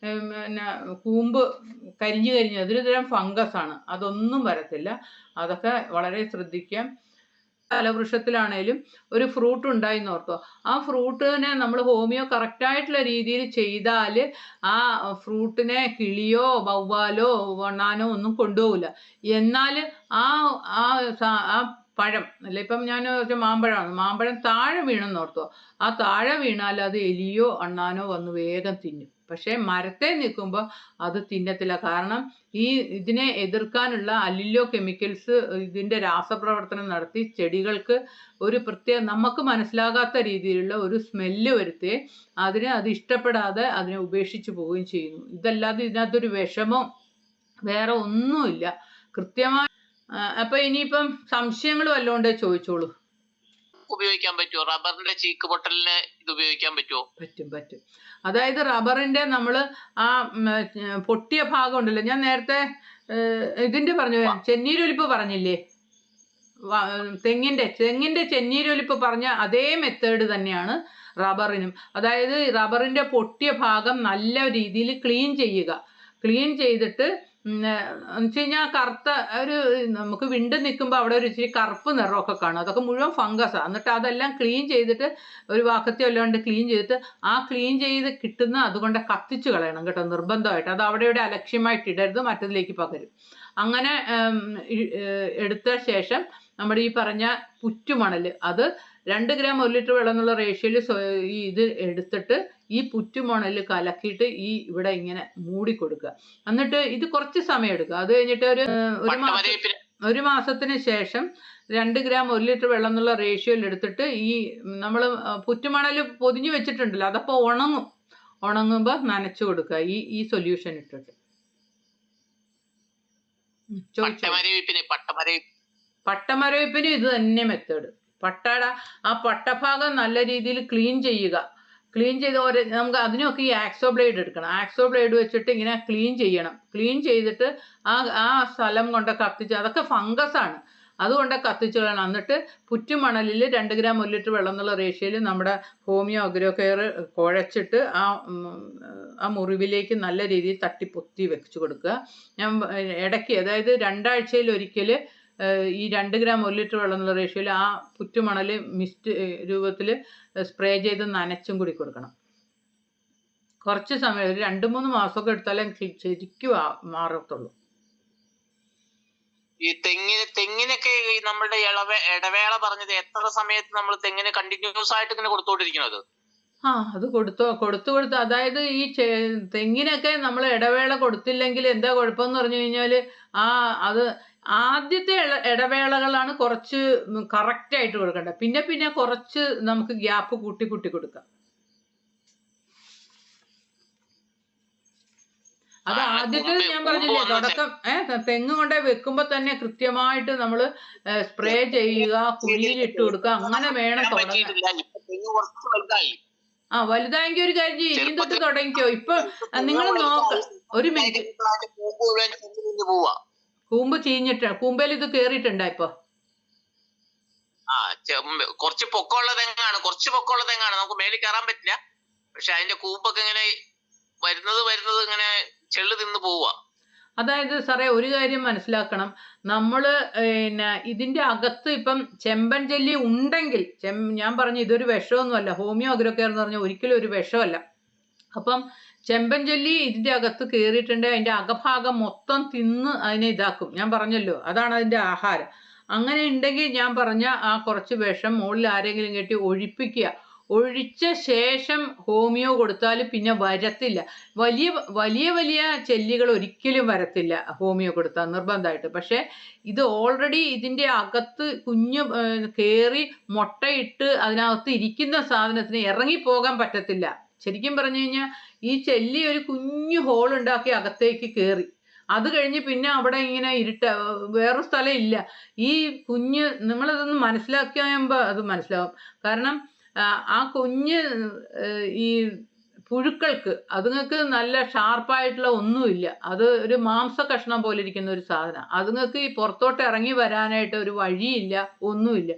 പിന്നെ കൂമ്പ് കരിഞ്ഞ് അതൊരു തരം ഫംഗസാണ്, അതൊന്നും വരത്തില്ല. അതൊക്കെ വളരെ ശ്രദ്ധിക്കാം. ഫലവൃക്ഷത്തിലാണേലും ഒരു ഫ്രൂട്ട് ഉണ്ടായിന്ന് ഓർത്തോ, ആ ഫ്രൂട്ടിനെ നമ്മൾ ഹോമിയോ കറക്റ്റായിട്ടുള്ള രീതിയിൽ ചെയ്താൽ ആ ഫ്രൂട്ടിനെ കിളിയോ വവ്വാലോ വണ്ണാനോ ഒന്നും കൊണ്ടുപോകില്ല. എന്നാൽ ആ ആ ആ പഴം അല്ല, ഇപ്പം ഞാൻ മാമ്പഴമാണ്, മാമ്പഴം താഴെ വീണെന്ന് ഓർത്തോ, ആ താഴെ വീണാൽ അത് എലിയോ അണ്ണാനോ വന്ന് വേഗം തിന്നും. പക്ഷേ മരത്തെ നിൽക്കുമ്പോൾ അത് തിന്നത്തില്ല. കാരണം ഇതിനെ എതിർക്കാനുള്ള അലില്ലോ കെമിക്കൽസ് ഇതിൻ്റെ രാസപ്രവർത്തനം നടത്തി ചെടികൾക്ക് ഒരു പ്രത്യേക നമുക്ക് മനസ്സിലാകാത്ത രീതിയിലുള്ള ഒരു സ്മെല്ല് വരുത്തി അത് ഇഷ്ടപ്പെടാതെ അതിനെ ഉപേക്ഷിച്ച് പോവുകയും ചെയ്യുന്നു. ഇതല്ലാതെ ഇതിനകത്തൊരു വിഷമോ വേറെ ഒന്നുമില്ല. കൃത്യമായി അപ്പൊ ഇനിയിപ്പം സംശയങ്ങൾ വല്ലതും ഉണ്ടേ ചോദിച്ചോളൂ. ഉപയോഗിക്കാൻ പറ്റുമോ? റബ്ബറിന്റെ ചീക്ക് പൊട്ടലിന് ഇത് ഉപയോഗിക്കാൻ പറ്റുമോ? പറ്റും. അതായത് റബ്ബറിന്റെ നമ്മൾ ആ പൊട്ടിയ ഭാഗം ഉണ്ടല്ലോ, ഞാൻ നേരത്തെ ഇതിന്റെ പറഞ്ഞു, ചെന്നീരൊലിപ്പ് പറഞ്ഞില്ലേ, തെങ്ങിന്റെ ചെന്നീരൊലിപ്പ് പറഞ്ഞ അതേ മെത്തേഡ് തന്നെയാണ് റബ്ബറിനും. അതായത് റബ്ബറിന്റെ പൊട്ടിയ ഭാഗം നല്ല രീതിയിൽ ക്ലീൻ ചെയ്യുക. ക്ലീൻ ചെയ്തിട്ട് വെച്ച് കഴിഞ്ഞാൽ കറുത്ത ഒരു നമുക്ക് വിണ്ട് നിൽക്കുമ്പോൾ അവിടെ ഒരു ഇച്ചിരി കറുപ്പ് നിറമൊക്കെ കാണും, അതൊക്കെ മുഴുവൻ ഫംഗസാണ്. എന്നിട്ട് അതെല്ലാം ക്ലീൻ ചെയ്തിട്ട് ഒരു വാക്കത്തി അല്ലാണ്ട് ക്ലീൻ ചെയ്തിട്ട് ആ ക്ലീൻ ചെയ്ത് കിട്ടുന്ന അതുകൊണ്ട് കത്തിച്ച് കളയണം കേട്ടോ, നിർബന്ധമായിട്ട്. അത് അവിടെ ഇവിടെ അലക്ഷ്യമായിട്ട് ഇടരുത്, മറ്റതിലേക്ക് പകരും. അങ്ങനെ എടുത്ത ശേഷം നമ്മുടെ ഈ പറഞ്ഞ പുറ്റുമണൽ അത് 2 ഗ്രാം 1 ലിറ്റർ വെള്ളം എന്നുള്ള റേഷ്യോയിൽ ഇത് എടുത്തിട്ട് ഈ പുറ്റുമണൽ കലക്കിയിട്ട് ഇവിടെ ഇങ്ങനെ മൂടി കൊടുക്കുക. എന്നിട്ട് ഇത് കുറച്ച് സമയം എടുക്കുക. അത് കഴിഞ്ഞിട്ട് ഒരു മാസത്തിന് ശേഷം 2 ഗ്രാം 1 ലിറ്റർ വെള്ളം എന്നുള്ള റേഷ്യോയിൽ എടുത്തിട്ട് നമ്മൾ പുറ്റുമണൽ പൊതിഞ്ഞു വെച്ചിട്ടുണ്ടല്ലോ, അതപ്പോൾ ഉണങ്ങുമ്പോൾ നനച്ചു കൊടുക്കുക ഈ സൊല്യൂഷൻ ഇട്ടിട്ട്. പട്ടമരവിപ്പിന് ഇത് തന്നെ മെത്തേഡ്. ആ പട്ടഭാഗം നല്ല രീതിയിൽ ക്ലീൻ ചെയ്യുക. ക്ലീൻ ചെയ്ത് നമുക്ക് അതിനൊക്കെ ഈ ആക്സോ ബ്ലേഡ് എടുക്കണം. ആക്സോ ബ്ലേഡ് വെച്ചിട്ട് ഇങ്ങനെ ക്ലീൻ ചെയ്യണം. ക്ലീൻ ചെയ്തിട്ട് ആ സ്ഥലം കൊണ്ട് കത്തിച്ച്, അതൊക്കെ ഫംഗസാണ്, അതുകൊണ്ട് കത്തിച്ച് കളയണം. എന്നിട്ട് പുറ്റുമണലിൽ 2 ഗ്രാം 1 ലിറ്റർ വെള്ളം എന്നുള്ള റേഷ്യോയിൽ നമ്മുടെ ഹോമിയോ അഗ്രോ കെയർ കുഴച്ചിട്ട് ആ മുറിവിലേക്ക് നല്ല രീതിയിൽ തട്ടിപ്പൊത്തി വെച്ച് കൊടുക്കുക. ഞാൻ ഇടയ്ക്ക്, അതായത് 2 ആഴ്ചയിൽ ഒരിക്കൽ ഈ 2 ഗ്രാം 1 ലിറ്റർ വെള്ളം എന്നുള്ള റേഷ്യോയിൽ ആ പുറ്റുമണൽ മിസ്റ്റ് രൂപത്തിൽ സ്പ്രേ ചെയ്ത് നനച്ചും കൂടി കൊടുക്കണം. കുറച്ച് സമയം, ഒരു 2-3 മാസമൊക്കെ എടുത്താലേ ശരിക്കും മാറത്തുള്ളൂ. ഈ തെങ്ങിനൊക്കെ നമ്മളുടെ ഇടവേള പറഞ്ഞത് എത്ര സമയത്ത് നമ്മൾ തെങ്ങിന് കണ്ടിന്യൂസ് ആയിട്ട് ഇങ്ങനെ കൊടുത്തോണ്ടിരിക്കുന്നത്? അത് കൊടുത്തു അതായത് ഈ തെങ്ങിനൊക്കെ നമ്മൾ ഇടവേള കൊടുത്തില്ലെങ്കിൽ എന്താ കുഴപ്പമെന്ന് പറഞ്ഞു കഴിഞ്ഞാൽ അത് ആദ്യത്തെ ഇടവേളകളാണ് കുറച്ച് കറക്റ്റ് ആയിട്ട് കൊടുക്കേണ്ടത്. പിന്നെ കുറച്ച് നമുക്ക് ഗ്യാപ്പ് കൂട്ടി കൊടുക്കാം. അത് ആദ്യത്തെ ഞാൻ പറഞ്ഞില്ലേ, തുടക്കം തെങ്ങ് കൊണ്ടേ വെക്കുമ്പോ തന്നെ കൃത്യമായിട്ട് നമ്മൾ സ്പ്രേ ചെയ്യുക, കുഴിയിൽ ഇട്ട് കൊടുക്കുക, അങ്ങനെ വേണം തുടങ്ങാൻ. വലുതായെങ്കിൽ ഒരു കാര്യം ഇനിയും തൊട്ട് തുടങ്ങിക്കോ. ഇപ്പൊ നിങ്ങൾ നോക്ക, ഒരു മിനിറ്റ്. കൂമ്പ് ചീഞ്ഞിട്ട് കൂമ്പയിൽ ഇത് കേറിയിട്ടുണ്ടോ ഇപ്പൊ? കുറച്ച് പൊക്കമുള്ള തെങ്ങാണ്, നമുക്ക് മേലിൽ കയറാൻ പറ്റില്ല. പക്ഷെ അതിന്റെ കൂമ്പൊക്കെ ഇങ്ങനെ വരുന്നത് ഇങ്ങനെ ചെള്ളു തിന്ന് പോവുക. അതായത് സാറേ ഒരു കാര്യം മനസ്സിലാക്കണം, നമ്മള് ഇതിന്റെ അകത്ത് ഇപ്പം ചെമ്പൻ ജെല്ലി ഉണ്ടെങ്കിൽ, ഞാൻ പറഞ്ഞു ഇതൊരു വിഷമൊന്നുമല്ല, ഹോമിയോ അഗ്രോ കെയർ എന്ന് പറഞ്ഞാൽ ഒരിക്കലും ഒരു വിഷമല്ല. അപ്പം ചെമ്പൻ ജെല്ലി ഇതിന്റെ അകത്ത് കയറിയിട്ടുണ്ട്, അതിന്റെ അകഭാഗം മൊത്തം തിന്ന് അതിനെ ഇതാക്കും. ഞാൻ പറഞ്ഞല്ലോ, അതാണ് അതിന്റെ ആഹാരം. അങ്ങനെ ഉണ്ടെങ്കിൽ ഞാൻ പറഞ്ഞ ആ കുറച്ച് വിഷം മുകളിൽ ആരെങ്കിലും കെട്ടി ഒഴിച്ച ശേഷം ഹോമിയോ കൊടുത്താൽ പിന്നെ വരത്തില്ല. വലിയ ചെല്ലികൾ ഒരിക്കലും വരത്തില്ല ഹോമിയോ കൊടുത്താൽ നിർബന്ധമായിട്ട്. പക്ഷെ ഇത് ഓൾറെഡി ഇതിന്റെ അകത്ത് കുഞ്ഞ് കയറി മുട്ടയിട്ട് അതിനകത്ത് ഇരിക്കുന്ന സാധനത്തിന് ഇറങ്ങിപ്പോകാൻ പറ്റത്തില്ല. ശരിക്കും പറഞ്ഞു കഴിഞ്ഞാൽ ഈ ചെല്ലി ഒരു കുഞ്ഞു ഹോൾ ഉണ്ടാക്കി അകത്തേക്ക് കയറി, അത് കഴിഞ്ഞ് പിന്നെ അവിടെ ഇങ്ങനെ വേറൊരു സ്ഥലം ഇല്ല. ഈ കുഞ്ഞ് നിങ്ങളതൊന്ന് മനസ്സിലാക്കിയാകുമ്പോൾ അത് മനസ്സിലാവും. കാരണം ആ കുഞ്ഞ് ഈ പുഴുക്കൾക്ക് അതുങ്ങൾക്ക് നല്ല ഷാർപ്പായിട്ടുള്ള ഒന്നുമില്ല, അത് ഒരു മാംസ കഷ്ണം പോലെ ഇരിക്കുന്ന ഒരു സാധനം. അതുങ്ങൾക്ക് ഈ പുറത്തോട്ട് ഇറങ്ങി വരാനായിട്ട് ഒരു വഴിയില്ല, ഒന്നുമില്ല.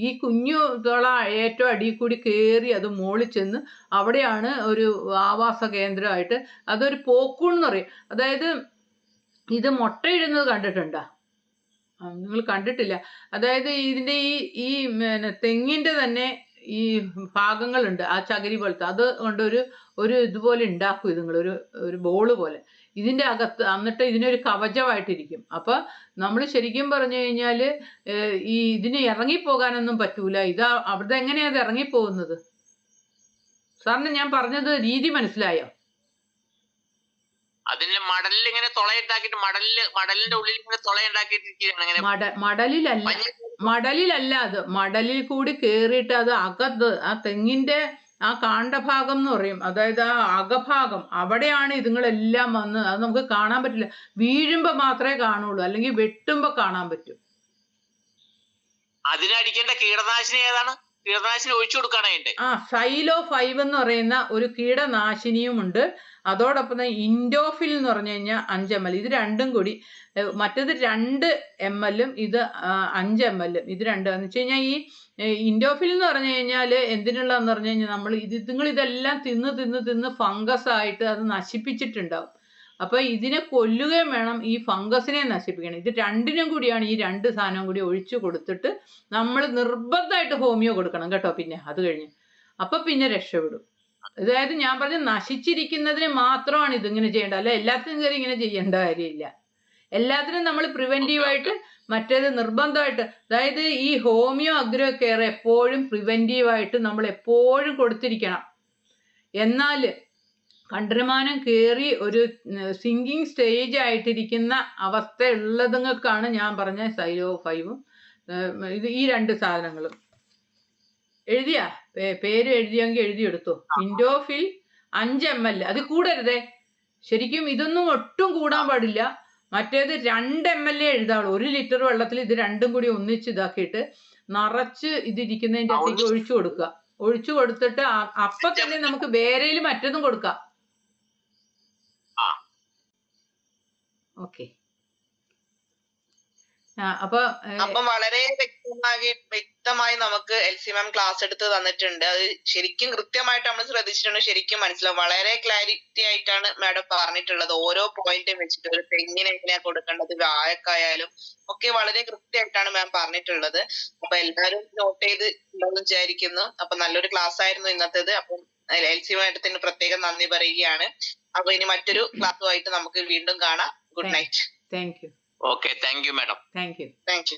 ഈ കുഞ്ഞു തുള ഏറ്റവും അടിയിൽ കൂടി കയറി അത് മുകളിൽ ചെന്ന് അവിടെയാണ് ഒരു ആവാസ കേന്ദ്രമായിട്ട്, അതൊരു പോക്കൂൺ എന്ന് പറയും. അതായത് ഇത് മുട്ടയിടുന്നത് കണ്ടിട്ടുണ്ടോ? നിങ്ങൾ കണ്ടിട്ടില്ല. അതായത് ഇതിൻ്റെ ഈ തെങ്ങിൻ്റെ തന്നെ ഈ ഭാഗങ്ങളുണ്ട്, ആ ചകിരി പോലത്തെ, അത് കൊണ്ടൊരു ഇതുപോലെ ഉണ്ടാക്കും ഇതുങ്ങൾ, ഒരു ബോള് പോലെ ഇതിൻ്റെ അകത്ത്. എന്നിട്ട് ഇതിനൊരു കവചമായിട്ടിരിക്കും. അപ്പം നമ്മൾ ശരിക്കും പറഞ്ഞു കഴിഞ്ഞാൽ ഇതിന് ഇറങ്ങിപ്പോകാനൊന്നും പറ്റൂല. അവിടെ എങ്ങനെയാ അത് ഇറങ്ങിപ്പോകുന്നത്? സാറിന് ഞാൻ പറഞ്ഞത് രീതി മനസ്സിലായോ? അതിന്റെ മടലിൽ ഇങ്ങനെ തുളയുണ്ടാക്കിയിട്ട് മടലിന്റെ ഉള്ളിൽ ഇങ്ങനെ തുളയുണ്ടാക്കിയിട്ടിരിക്കുകയാണ്. മടലിലല്ല, അത് മടലിൽ കൂടി കേറിയിട്ട് അത് അകത്ത് ആ തെങ്ങിന്റെ ആ കാണ്ഡഭാഗം എന്ന് പറയും, അതായത് ആ അകഭാഗം, അവിടെയാണ് ഇതുങ്ങളെല്ലാം വന്ന്. അത് നമുക്ക് കാണാൻ പറ്റില്ല, വീഴുമ്പോ മാത്രമേ കാണുള്ളൂ, അല്ലെങ്കിൽ വെട്ടുമ്പോ കാണാൻ പറ്റും. അതിനടിക്കേണ്ട കീടനാശിനി ഏതാണ്? കീടനാശിനി ഒഴിച്ചു കൊടുക്കാനായിട്ട് സൈലോ 5 എന്ന് പറയുന്ന ഒരു കീടനാശിനിയും ഉണ്ട്. അതോടൊപ്പം തന്നെ ഇൻഡോഫിൽ എന്ന് പറഞ്ഞു കഴിഞ്ഞാൽ 5 ml. ഇത് രണ്ടും കൂടി, മറ്റേത് 2 ml, ഇത് 5 ml. ഇത് രണ്ടും എന്ന് വെച്ച് കഴിഞ്ഞാൽ ഈ ഇൻഡോഫിൽ എന്ന് പറഞ്ഞു കഴിഞ്ഞാൽ എന്തിനുള്ളതെന്ന് പറഞ്ഞു കഴിഞ്ഞാൽ നിങ്ങൾ ഇതെല്ലാം തിന്ന് ഫംഗസ് ആയിട്ട് അത് നശിപ്പിച്ചിട്ടുണ്ടാവും. അപ്പൊ ഇതിനെ കൊല്ലുകയും വേണം, ഈ ഫംഗസിനെ നശിപ്പിക്കണം. ഇത് രണ്ടിനും കൂടിയാണ്, ഈ 2 സാധനവും കൂടി ഒഴിച്ചു കൊടുത്തിട്ട് നമ്മൾ നിർബന്ധമായിട്ട് ഹോമിയോ കൊടുക്കണം കേട്ടോ. പിന്നെ അത് കഴിഞ്ഞ് അപ്പൊ പിന്നെ രക്ഷപ്പെടും. അതായത് ഞാൻ പറഞ്ഞ നശിച്ചിരിക്കുന്നതിന് മാത്രമാണ് ഇതിങ്ങനെ ചെയ്യേണ്ടത്, അല്ല എല്ലാത്തിനും കയറി ഇങ്ങനെ ചെയ്യേണ്ട കാര്യമില്ല. എല്ലാത്തിനും നമ്മൾ പ്രിവെന്റീവായിട്ട്, മറ്റേത് നിർബന്ധമായിട്ട്. അതായത് ഈ ഹോമിയോ അഗ്രോ കെയർ എപ്പോഴും പ്രിവെന്റീവായിട്ട് നമ്മൾ എപ്പോഴും കൊടുത്തിരിക്കണം. എന്നാൽ കണ്ടമാനം കയറി ഒരു സിങ്കിങ് സ്റ്റേജ് ആയിട്ടിരിക്കുന്ന അവസ്ഥ ഉള്ളതുങ്ങൾക്കാണ് ഞാൻ പറഞ്ഞ സൈലോ 5ഉം ഈ 2 സാധനങ്ങളും. എഴുതിയാ? പേര് എഴുതിയെങ്കിൽ എഴുതിയെടുത്തോ. ഇൻഡോഫിൽ 5 ml, അത് കൂടരുതേ. ശരിക്കും ഇതൊന്നും ഒട്ടും കൂടാൻ പാടില്ല. മറ്റേത് 2 ml എഴുതാവുള്ളൂ. 1 ലിറ്റർ വെള്ളത്തിൽ ഇത് രണ്ടും കൂടി ഒന്നിച്ച് ഇതാക്കിയിട്ട് നിറച്ച് ഇതിരിക്കുന്നതിൻ്റെ അകത്തേക്ക് ഒഴിച്ചു കൊടുക്കുക. ഒഴിച്ചു കൊടുത്തിട്ട് അപ്പൊ തന്നെ നമുക്ക് വേരയിൽ മറ്റൊന്നും കൊടുക്കാം. ഓക്കെ. അപ്പൊ വളരെ വ്യക്തമായി നമുക്ക് എൽസി മാം ക്ലാസ് എടുത്ത് തന്നിട്ടുണ്ട്. അത് ശരിക്കും കൃത്യമായിട്ട് നമ്മൾ ശ്രദ്ധിച്ചിട്ടുണ്ട്, ശരിക്കും മനസ്സിലാവും. വളരെ ക്ലാരിറ്റി ആയിട്ടാണ് മാഡം പറഞ്ഞിട്ടുള്ളത്. ഓരോ പോയിന്റും വെച്ചിട്ട് ഒരു തെങ്ങിന് എങ്ങനെയാ കൊടുക്കേണ്ടത്, വാഴക്കായാലും ഒക്കെ വളരെ കൃത്യമായിട്ടാണ് മാം പറഞ്ഞിട്ടുള്ളത്. അപ്പൊ എല്ലാവരും നോട്ട് ചെയ്ത് ഉണ്ടെന്ന് വിചാരിക്കുന്നു. അപ്പൊ നല്ലൊരു ക്ലാസ് ആയിരുന്നു ഇന്നത്തേത്. അപ്പം എൽസി മാഡത്തിന് പ്രത്യേകം നന്ദി പറയുകയാണ്. അപ്പൊ ഇനി മറ്റൊരു ക്ലാസ്സുമായിട്ട് നമുക്ക് വീണ്ടും കാണാം. Good night. Thank you. Okay, thank you, madam. Thank you. Thank you.